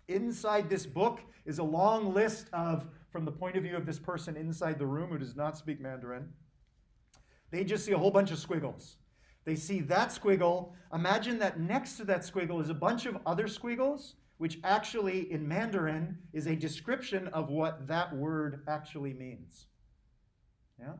Inside this book is a long list of, from the point of view of this person inside the room who does not speak Mandarin, they just see a whole bunch of squiggles. They see that squiggle. Imagine that next to that squiggle is a bunch of other squiggles, which actually in Mandarin is a description of what that word actually means. Yeah?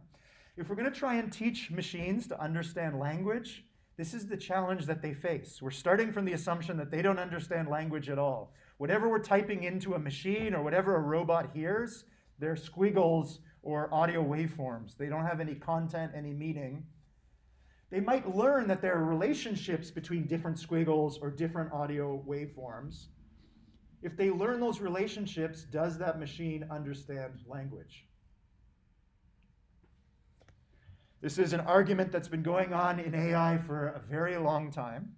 If we're going to try and teach machines to understand language, this is the challenge that they face. We're starting from the assumption that they don't understand language at all. Whatever we're typing into a machine or whatever a robot hears, they're squiggles or audio waveforms. They don't have any content, any meaning. They might learn that there are relationships between different squiggles or different audio waveforms. If they learn those relationships, does that machine understand language? This is an argument that's been going on in AI for a very long time.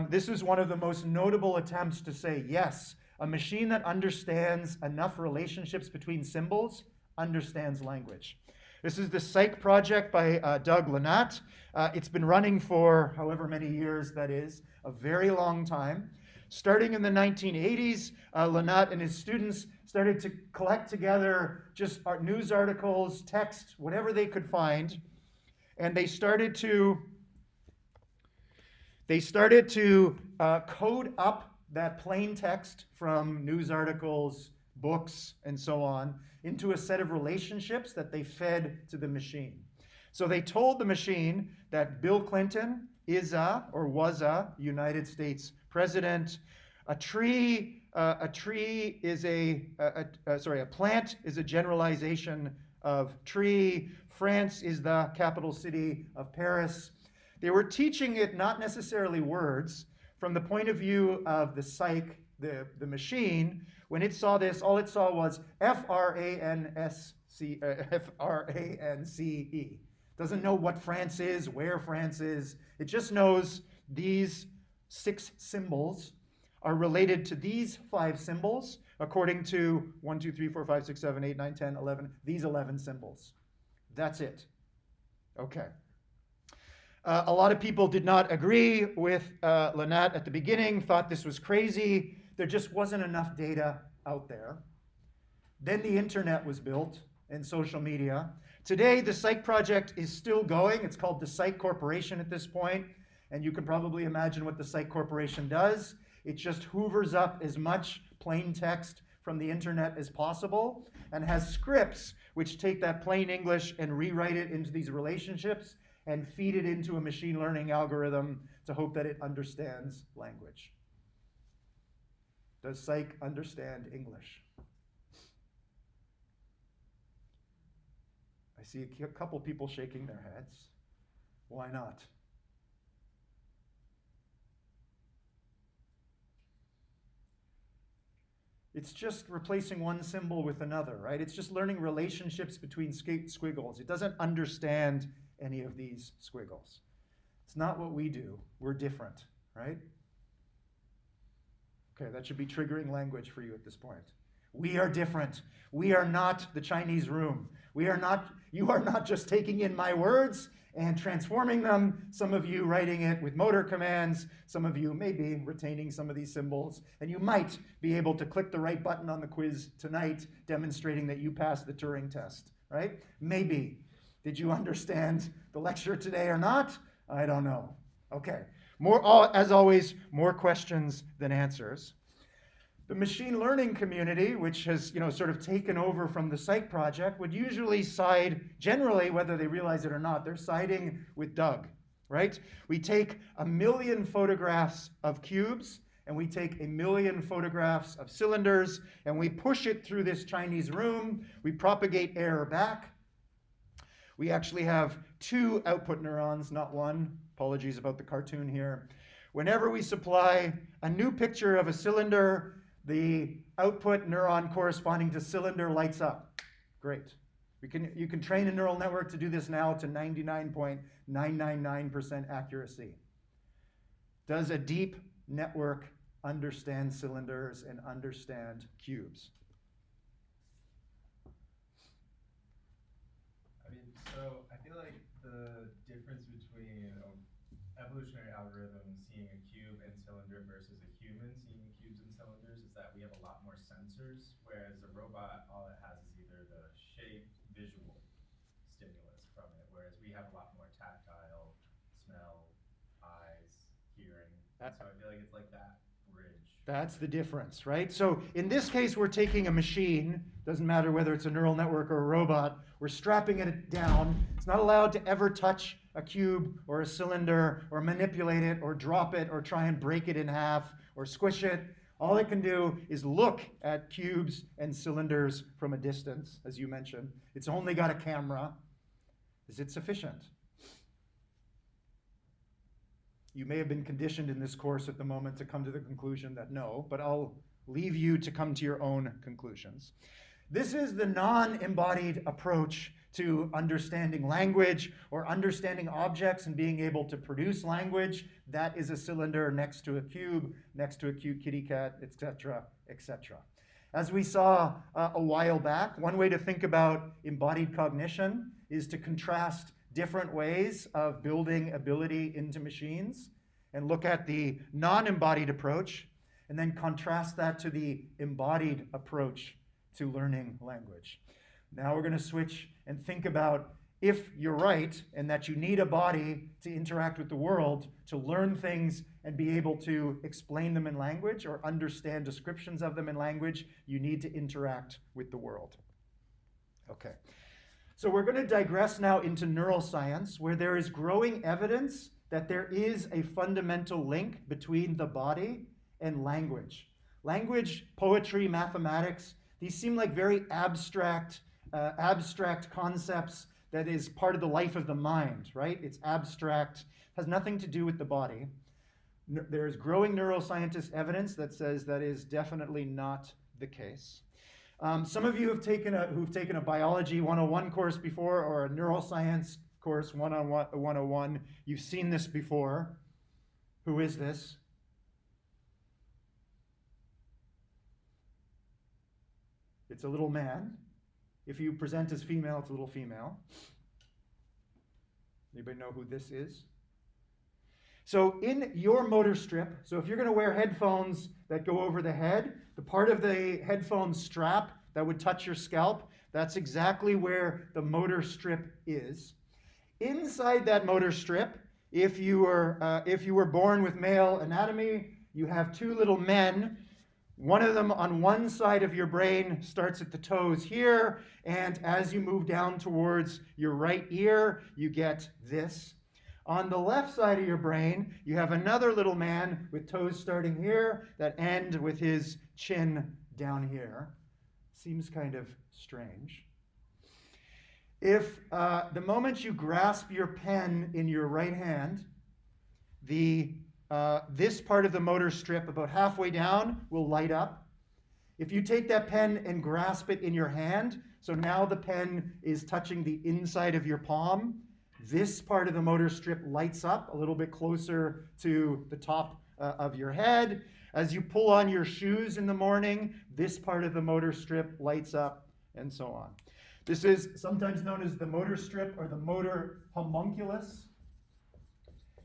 This is one of the most notable attempts to say, yes, a machine that understands enough relationships between symbols understands language. This is the Psych project by Doug Lanatt. It's been running for however many years that is, a very long time. Starting in the 1980s, Lanatt and his students started to collect together just news articles, text, whatever they could find, and they started to code up that plain text from news articles, books, and so on into a set of relationships that they fed to the machine. So they told the machine that Bill Clinton is or was a United States president. A plant is a generalization of tree. France is the capital city of Paris. They were teaching it not necessarily words. From the point of view of the psych, the machine, when it saw this, all it saw was F-R-A-N-C-E. Doesn't know what France is, where France is. It just knows these 6 symbols are related to these 5 symbols according to 1, 2, 3, 4, 5, 6, 7, 8, 9, 10, 11, these 11 symbols. That's it. Okay. A lot of people did not agree with Lynette at the beginning, thought this was crazy. There just wasn't enough data out there. Then the internet was built and social media. Today, the Psych project is still going. It's called the Psych Corporation at this point, and you can probably imagine what the Psych Corporation does. It just hoovers up as much plain text from the internet as possible and has scripts which take that plain English and rewrite it into these relationships and feed it into a machine learning algorithm to hope that it understands language. Does Psych understand English? I see a couple people shaking their heads. Why not? It's just replacing one symbol with another, right? It's just learning relationships between squiggles. It doesn't understand any of these squiggles. It's not what we do. We're different, right? Okay, that should be triggering language for you at this point. We are different. We are not the Chinese room. You are not just taking in my words and transforming them, some of you writing it with motor commands, some of you maybe retaining some of these symbols, and you might be able to click the right button on the quiz tonight, demonstrating that you passed the Turing test, right? Maybe. Did you understand the lecture today or not? I don't know. Okay, as always, more questions than answers. The machine learning community, which has sort of taken over from the Psych project, would usually side, generally, whether they realize it or not, they're siding with Doug, right? We take 1 million photographs of cubes, and we take 1 million photographs of cylinders, and we push it through this Chinese room. We propagate error back. We actually have 2 output neurons, not 1. Apologies about the cartoon here. Whenever we supply a new picture of a cylinder, the output neuron corresponding to cylinder lights up. Great. You can train a neural network to do this now to 99.999% accuracy. Does a deep network understand cylinders and understand cubes?
I mean, so I feel like the difference between evolutionary algorithms seeing a cube and cylinder versus a human seeing cubes and cylinders is that we have a lot more sensors, whereas a robot, all it has is either the shape, visual stimulus from it, whereas we have a lot more tactile, smell, eyes, hearing. And so I feel like it's like that bridge.
That's the difference, right? So in this case, we're taking a machine, doesn't matter whether it's a neural network or a robot, we're strapping it down. It's not allowed to ever touch a cube or a cylinder or manipulate it or drop it or try and break it in half or squish it. All it can do is look at cubes and cylinders from a distance, as you mentioned. It's only got a camera. Is it sufficient? You may have been conditioned in this course at the moment to come to the conclusion that no, but I'll leave you to come to your own conclusions. This is the non-embodied approach to understanding language or understanding objects and being able to produce language. That is a cylinder next to a cube, next to a cute kitty cat, etc., etc. As we saw a while back, one way to think about embodied cognition is to contrast different ways of building ability into machines and look at the non-embodied approach and then contrast that to the embodied approach to learning language. Now we're going to switch and think about if you're right and that you need a body to interact with the world, to learn things and be able to explain them in language or understand descriptions of them in language, you need to interact with the world. Okay. So we're going to digress now into neuroscience, where there is growing evidence that there is a fundamental link between the body and language. Language, poetry, mathematics, these seem like very abstract concepts that is part of the life of the mind, right? It's abstract, has nothing to do with the body. There's growing neuroscientist evidence that says that is definitely not the case. Some of you who've taken a biology 101 course before or a neuroscience course 101, you've seen this before. Who is this? it's a little man. If you present as female, it's a little female. Anybody know who this is? So in your motor strip, so if you're going to wear headphones that go over the head, the part of the headphone strap that would touch your scalp, that's exactly where the motor strip is. Inside that motor strip, if you were born with male anatomy, you have two little men. One of them on one side of your brain starts at the toes here, and as you move down towards your right ear, you get this. On the left side of your brain, you have another little man with toes starting here that end with his chin down here. Seems kind of strange. If the moment you grasp your pen in your right hand, this part of the motor strip about halfway down will light up. If you take that pen and grasp it in your hand, so now the pen is touching the inside of your palm, this part of the motor strip lights up a little bit closer to the top of your head. As you pull on your shoes in the morning, this part of the motor strip lights up, and so on. This is sometimes known as the motor strip or the motor homunculus.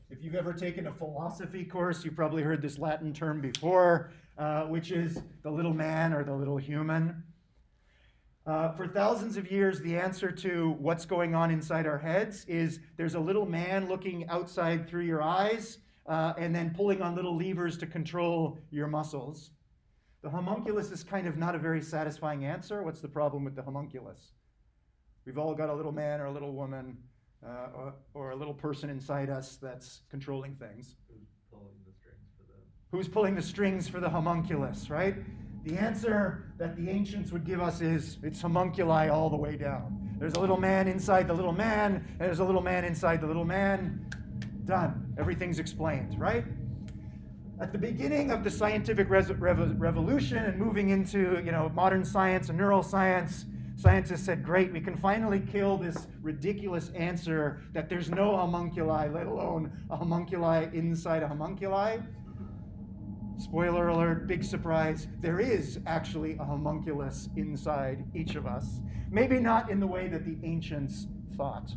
If you've ever taken a philosophy course, you've probably heard this Latin term before, which is the little man or the little human. For thousands of years, the answer to what's going on inside our heads is there's a little man looking outside through your eyes and then pulling on little levers to control your muscles. The homunculus is kind of not a very satisfying answer. What's the problem with the homunculus? We've all got a little man or a little woman or a little person inside us that's controlling things.
Who's pulling the strings for them?
Who's pulling the strings for the homunculus, right? The answer that the ancients would give us is it's homunculi all the way down. There's a little man inside the little man, and there's a little man inside the little man. Done. Everything's explained, right? At the beginning of the scientific revolution and moving into modern science and neuroscience, scientists said, great, we can finally kill this ridiculous answer that there's no homunculi, let alone a homunculi inside a homunculi. Spoiler alert, big surprise, there is actually a homunculus inside each of us. Maybe not in the way that the ancients thought.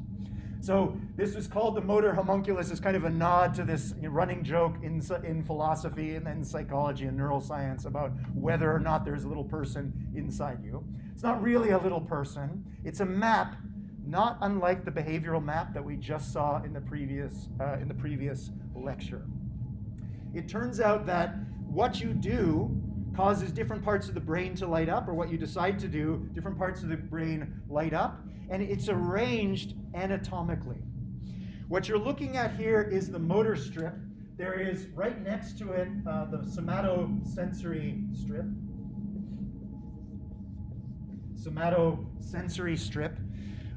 So this was called the motor homunculus as kind of a nod to this running joke in philosophy and then psychology and neuroscience about whether or not there's a little person inside you. It's not really a little person. It's a map, not unlike the behavioral map that we just saw in the previous lecture. It turns out that what you do causes different parts of the brain to light up, or what you decide to do, different parts of the brain light up, and it's arranged anatomically. What you're looking at here is the motor strip. There is right next to it the somatosensory strip. Somatosensory strip.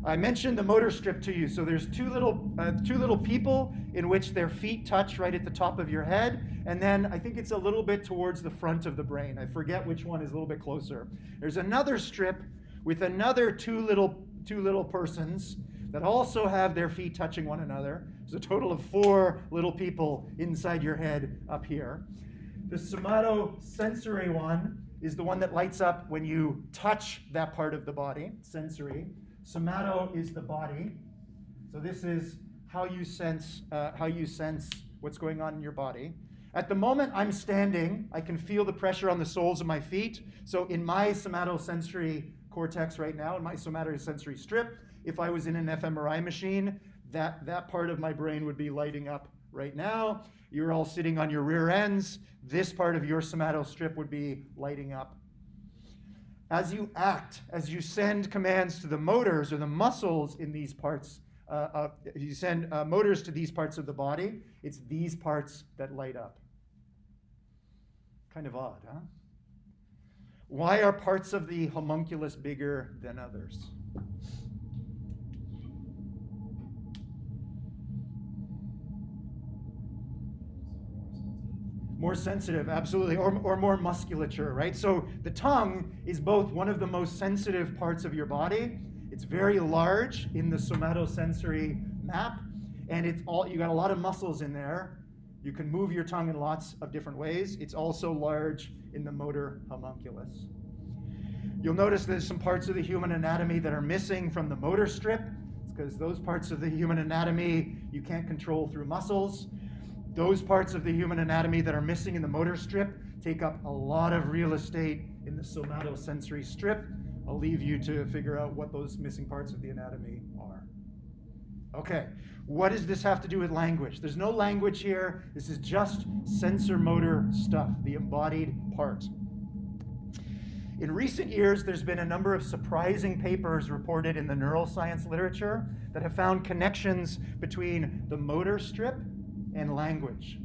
I mentioned the motor strip to you. So there's two little people in which their feet touch right at the top of your head, and then I think it's a little bit towards the front of the brain. I forget which one is a little bit closer. There's another strip with another two little persons that also have their feet touching one another. There's a total of 4 little people inside your head up here. The somatosensory one is the one that lights up when you touch that part of the body, sensory. Somato is the body. So this is how you sense what's going on in your body. At the moment I'm standing, I can feel the pressure on the soles of my feet. So in my somatosensory cortex right now, in my somatosensory strip, if I was in an fMRI machine, that part of my brain would be lighting up right now. You're all sitting on your rear ends. This part of your somatostrip would be lighting up. As you act, as you send commands to the motors or the muscles in these parts, you send motors to these parts of the body, it's these parts that light up. Kind of odd, huh? Why are parts of the homunculus bigger than others? More sensitive, absolutely, or more musculature, right? So the tongue is both one of the most sensitive parts of your body. It's very large in the somatosensory map, and you got a lot of muscles in there. You can move your tongue in lots of different ways. It's also large in the motor homunculus. You'll notice there's some parts of the human anatomy that are missing from the motor strip. It's because those parts of the human anatomy you can't control through muscles. Those parts of the human anatomy that are missing in the motor strip take up a lot of real estate in the somatosensory strip. I'll leave you to figure out what those missing parts of the anatomy are. Okay, what does this have to do with language? There's no language here. This is just sensor motor stuff, the embodied part. In recent years, there's been a number of surprising papers reported in the neuroscience literature that have found connections between the motor strip and language.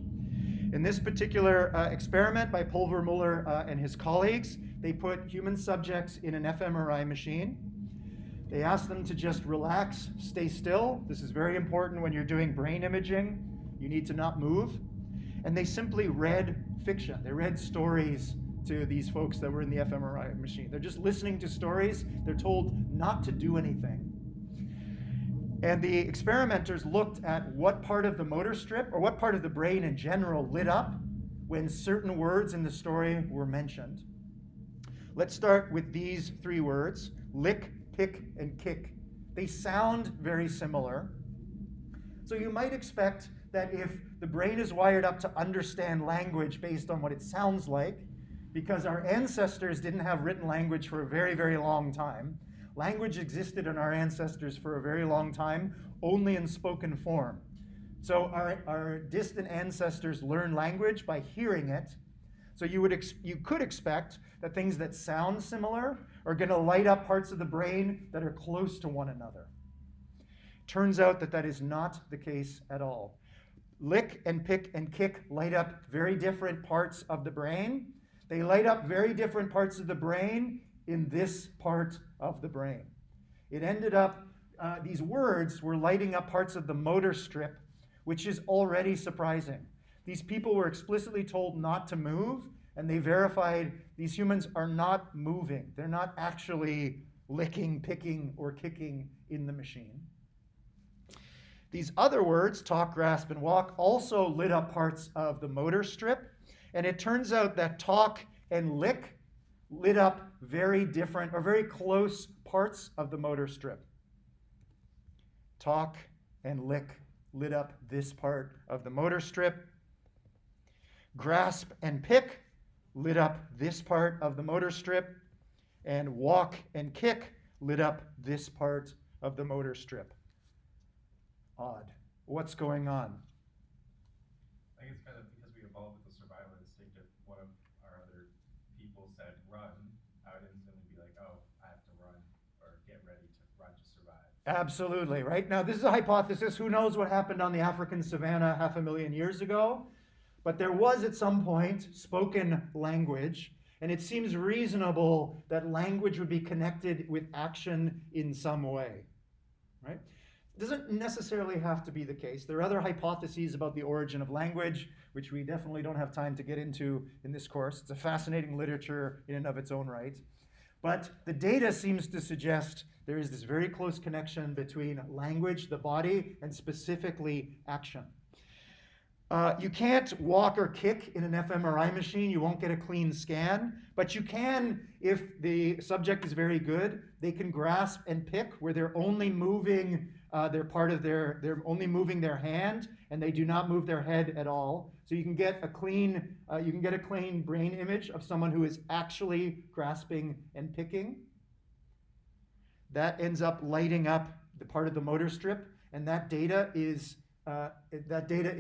In this particular experiment by Pulvermuller and his colleagues, they put human subjects in an fMRI machine. They asked them to just relax, stay still. This is very important when you're doing brain imaging. You need to not move. And they simply read fiction. They read stories to these folks that were in the fMRI machine. They're just listening to stories. They're told not to do anything. And the experimenters looked at what part of the motor strip, or what part of the brain in general, lit up when certain words in the story were mentioned. Let's start with these three words: lick, pick, and kick. They sound very similar. So you might expect that if the brain is wired up to understand language based on what it sounds like, because our ancestors didn't have written language for a very, very long time. Language existed in our ancestors for a very long time, only in spoken form. So our distant ancestors learned language by hearing it. So you could expect that things that sound similar are going to light up parts of the brain that are close to one another. Turns out that that is not the case at all. Lick and pick and kick light up very different parts of the brain. They light up very different parts of the brain in this part of the brain. It ended up, these words were lighting up parts of the motor strip, which is already surprising. These people were explicitly told not to move, and they verified these humans are not moving. They're not actually licking, picking, or kicking in the machine. These other words, talk, grasp, and walk, also lit up parts of the motor strip. And it turns out that talk and lick lit up very different or very close parts of the motor strip. Talk and lick lit up this part of the motor strip. Grasp and pick lit up this part of the motor strip. And walk and kick lit up this part of the motor strip. Odd. What's going on?
I think it's kind of because we evolved with the survival instinct. If one of our other people said run, I would instantly be like, oh, I have to run, or get ready to run to survive.
Absolutely, right? Now, this is a hypothesis. Who knows what happened on the African savanna 500,000 years ago? But there was at some point spoken language, and it seems reasonable that language would be connected with action in some way, right? It doesn't necessarily have to be the case. There are other hypotheses about the origin of language, which we definitely don't have time to get into in this course. It's a fascinating literature in and of its own right. But the data seems to suggest there is this very close connection between language, the body, and specifically action. You can't walk or kick in an fMRI machine. You won't get a clean scan. But you can, if the subject is very good, they can grasp and pick where they're only moving they're only moving their hand, and they do not move their head at all. So you can get a clean brain image of someone who is actually grasping and picking. That ends up lighting up the part of the motor strip, and that data is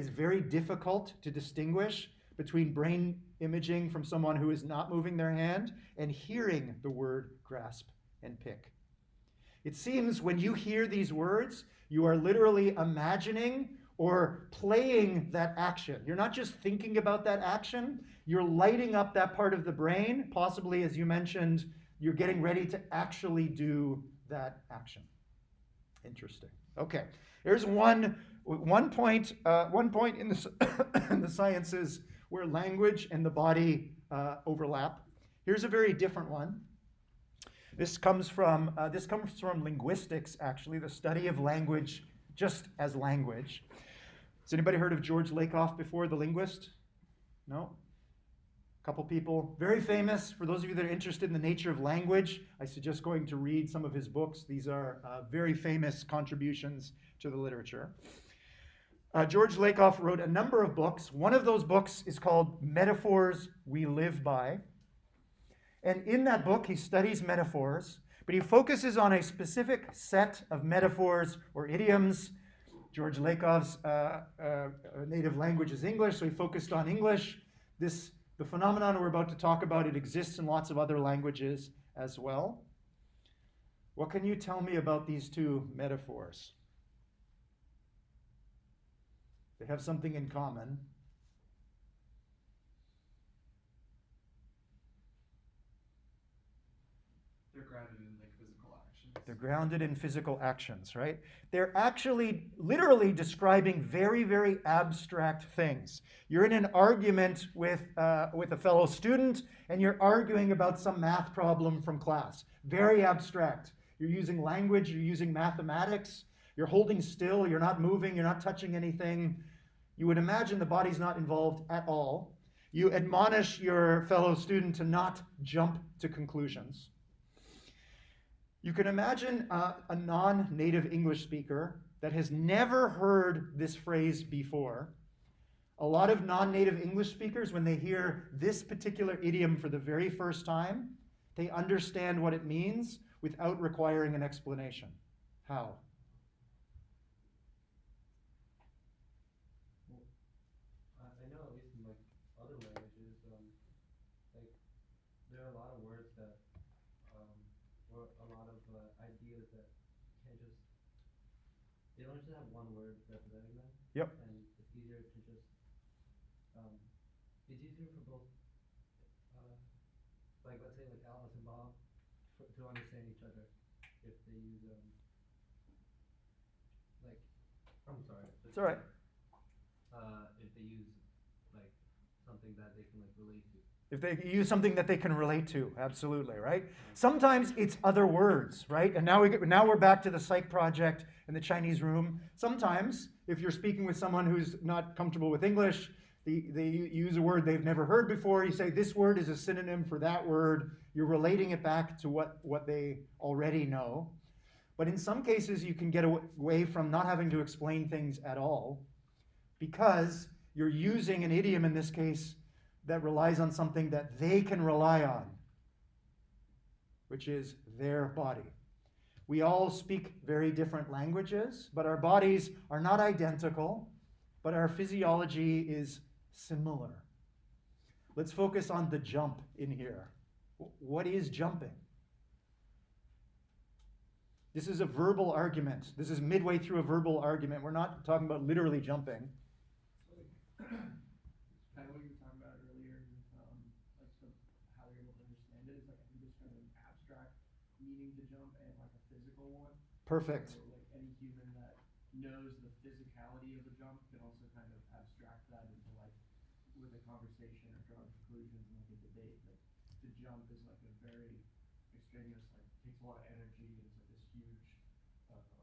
very difficult to distinguish between brain imaging from someone who is not moving their hand and hearing the word grasp and pick. It seems when you hear these words, you are literally imagining or playing that action. You're not just thinking about that action, you're lighting up that part of the brain. Possibly, as you mentioned, you're getting ready to actually do that action. Interesting. Okay, here's one point in the sciences where language and the body overlap. Here's a very different one. This comes from linguistics, actually, the study of language just as language. Has anybody heard of George Lakoff before, the linguist? No? A couple people, very famous. For those of you that are interested in the nature of language, I suggest going to read some of his books. These are very famous contributions to the literature. George Lakoff wrote a number of books. One of those books is called Metaphors We Live By. And in that book, he studies metaphors, but he focuses on a specific set of metaphors or idioms. George Lakoff's native language is English, so he focused on English. The phenomenon we're about to talk about, it exists in lots of other languages as well. What can you tell me about these two metaphors? They have something in common.
They're grounded in like physical actions.
They're grounded in physical actions, right? They're actually literally describing very, very abstract things. You're in an argument with a fellow student, and you're arguing about some math problem from class. Very abstract. You're using language, you're using mathematics, you're holding still, you're not moving, you're not touching anything. You would imagine the body's not involved at all. You admonish your fellow student to not jump to conclusions. You can imagine a non-native English speaker that has never heard this phrase before. A lot of non-native English speakers, when they hear this particular idiom for the very first time, they understand what it means without requiring an explanation. How?
I know at least in like other languages, like there are a lot of words that, or a lot of ideas that can't just, they don't just have one word representing them.
Yep.
And it's easier to just, it's easier for both, like let's say like Alice and Bob, to understand each other if they use, like, I'm sorry.
It's all right.
If they use like something that they can like relate to.
If they use something that they can relate to, absolutely, right? Sometimes it's other words, right? And now we're back to the psych project in the Chinese room. Sometimes, if you're speaking with someone who's not comfortable with English, they use a word they've never heard before. You say, this word is a synonym for that word. You're relating it back to what they already know. But in some cases, you can get away from not having to explain things at all because you're using an idiom in this case that relies on something that they can rely on, which is their body. We all speak very different languages, but our bodies are not identical, but our physiology is similar. Let's focus on the jump in here. What is jumping? This is a verbal argument. This is midway through a verbal argument. We're not talking about literally jumping.
Kind of what you were talking about earlier, like how you're able to understand it. It's like I think there's kind of an abstract meaning to jump and like a physical one.
Perfect.
So like any human that knows the physicality of the jump can also kind of abstract that into like with a conversation or drawing conclusions and like a debate. Like the jump is like a very extraneous, like takes a lot of energy and it's like this huge abrupt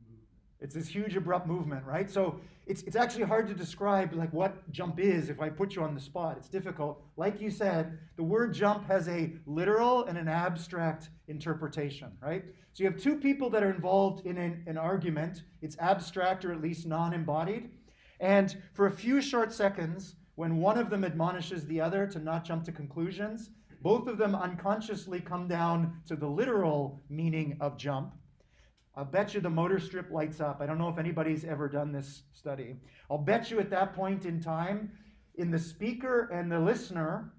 movement.
It's this huge abrupt movement, right? So it's actually hard to describe like what jump is if I put you on the spot. It's difficult. Like you said, the word jump has a literal and an abstract interpretation, right? So you have two people that are involved in an argument. It's abstract or at least non-embodied. And for a few short seconds, when one of them admonishes the other to not jump to conclusions, both of them unconsciously come down to the literal meaning of jump. I'll bet you the motor strip lights up. I don't know if anybody's ever done this study. I'll bet you at that point in time, in the speaker and the listener,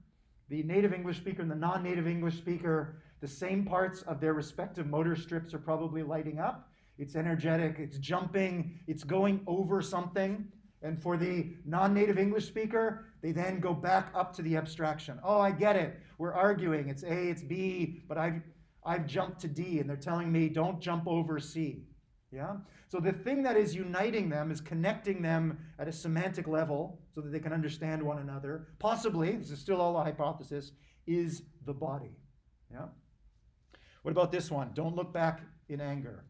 the native English speaker and the non-native English speaker, the same parts of their respective motor strips are probably lighting up. It's energetic, it's jumping, it's going over something. And for the non-native English speaker, they then go back up to the abstraction. Oh, I get it. We're arguing. It's A, it's B, but I've jumped to D, and they're telling me don't jump over C. Yeah? So the thing that is uniting them is connecting them at a semantic level so that they can understand one another. Possibly, this is still all a hypothesis, is the body. Yeah? What about this one? Don't look back in anger.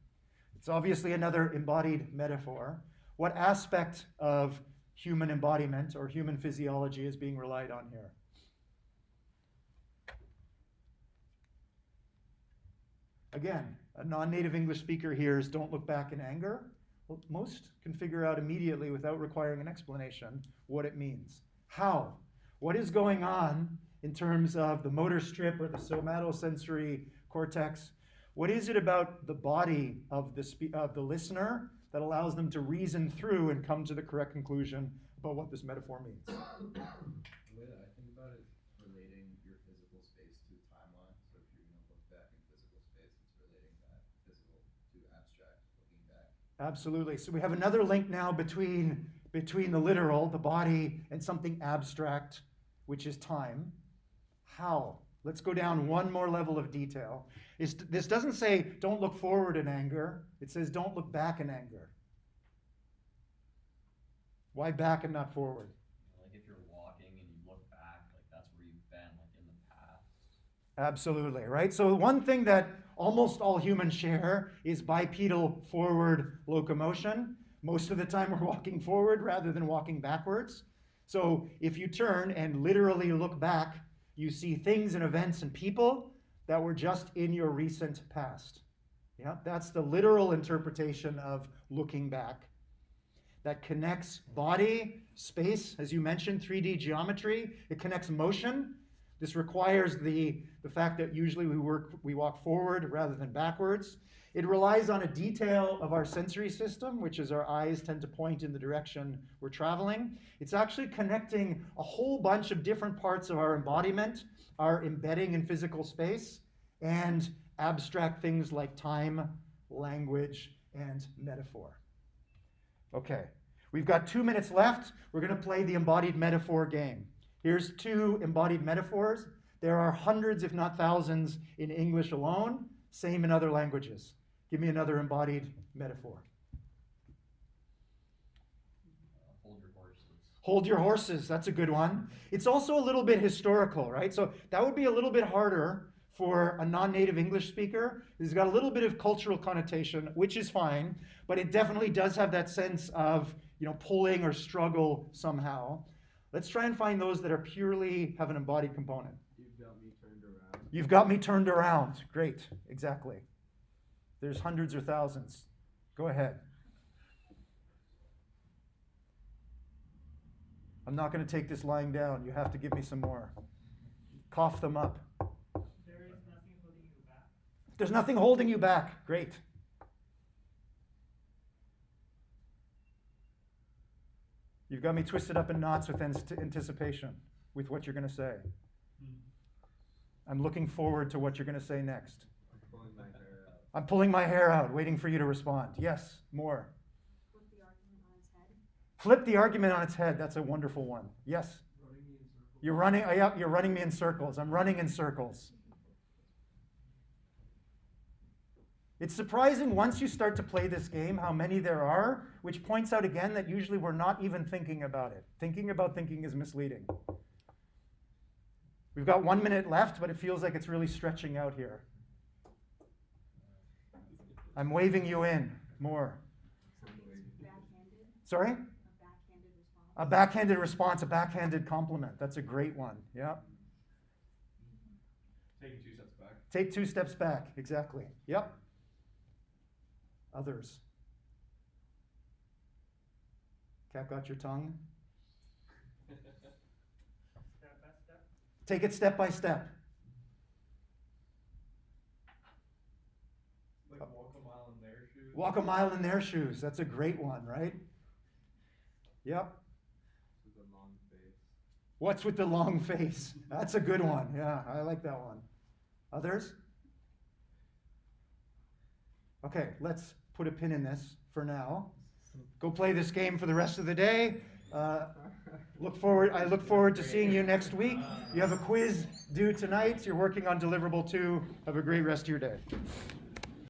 It's obviously another embodied metaphor. What aspect of human embodiment or human physiology is being relied on here? Again, a non-native English speaker hears "don't look back in anger." Well, most can figure out immediately without requiring an explanation what it means. How? What is going on in terms of the motor strip or the somatosensory cortex? What is it about the body of the listener that allows them to reason through and come to the correct conclusion about what this metaphor means?
The way that I think about it is relating your physical space to timeline. So if you're going to look back in physical space, it's relating that physical to abstract, looking back.
Absolutely. So we have another link now between the literal, the body, and something abstract, which is time. How? Let's go down one more level of detail. This doesn't say don't look forward in anger. It says don't look back in anger. Why back and not forward?
Like if you're walking and you look back, like that's where you've been, like in the past.
Absolutely, right? So one thing that almost all humans share is bipedal forward locomotion. Most of the time we're walking forward rather than walking backwards. So if you turn and literally look back, you see things and events and people that were just in your recent past. Yeah, that's the literal interpretation of looking back. That connects body, space, as you mentioned, 3D geometry. It connects motion. This requires the fact that usually we walk forward rather than backwards. It relies on a detail of our sensory system, which is our eyes tend to point in the direction we're traveling. It's actually connecting a whole bunch of different parts of our embodiment, our embedding in physical space, and abstract things like time, language, and metaphor. Okay, we've got 2 minutes left. We're going to play the embodied metaphor game. Here's 2 embodied metaphors. There are hundreds, if not thousands, in English alone, same in other languages. Give me another embodied metaphor.
Hold your horses.
Hold your horses, that's a good one. It's also a little bit historical, right? So that would be a little bit harder for a non-native English speaker. It's got a little bit of cultural connotation, which is fine, but it definitely does have that sense of, pulling or struggle somehow. Let's try and find those that are purely have an embodied component.
You've got me turned around.
You've got me turned around. Great, exactly. There's hundreds or thousands. Go ahead. I'm not going to take this lying down. You have to give me some more. Cough them up.
There is nothing holding you back.
There's nothing holding you back. Great. You've got me twisted up in knots with anticipation with what you're going to say. I'm looking forward to what you're going to say next.
I'm pulling my hair out.
I'm pulling my hair out, waiting for you to respond. Yes, more.
Flip the argument on its head.
Flip the argument on its head. That's a wonderful one. Yes.
Running me in circles.
You're running me in circles. I'm running in circles. It's surprising once you start to play this game how many there are, which points out again that usually we're not even thinking about it. Thinking about thinking is misleading. We've got 1 minute left, but it feels like it's really stretching out here. I'm waving you in. More.
Backhanded.
Sorry?
A backhanded response.
A backhanded response, a backhanded compliment. That's a great one. Yeah.
Taking 2 steps back.
Take 2 steps back. Exactly. Yep. Others. Cat got your tongue?
Step by step.
Take it step by step.
Like walk a mile in their shoes.
Walk a mile in their shoes. That's a great one, right? Yep.
With a long face.
What's with the long face? That's a good one. Yeah, I like that one. Others? Okay, let's put a pin in this for now. Go play this game for the rest of the day. I look forward to seeing you next week. You have a quiz due tonight. You're working on deliverable 2. Have a great rest of your day.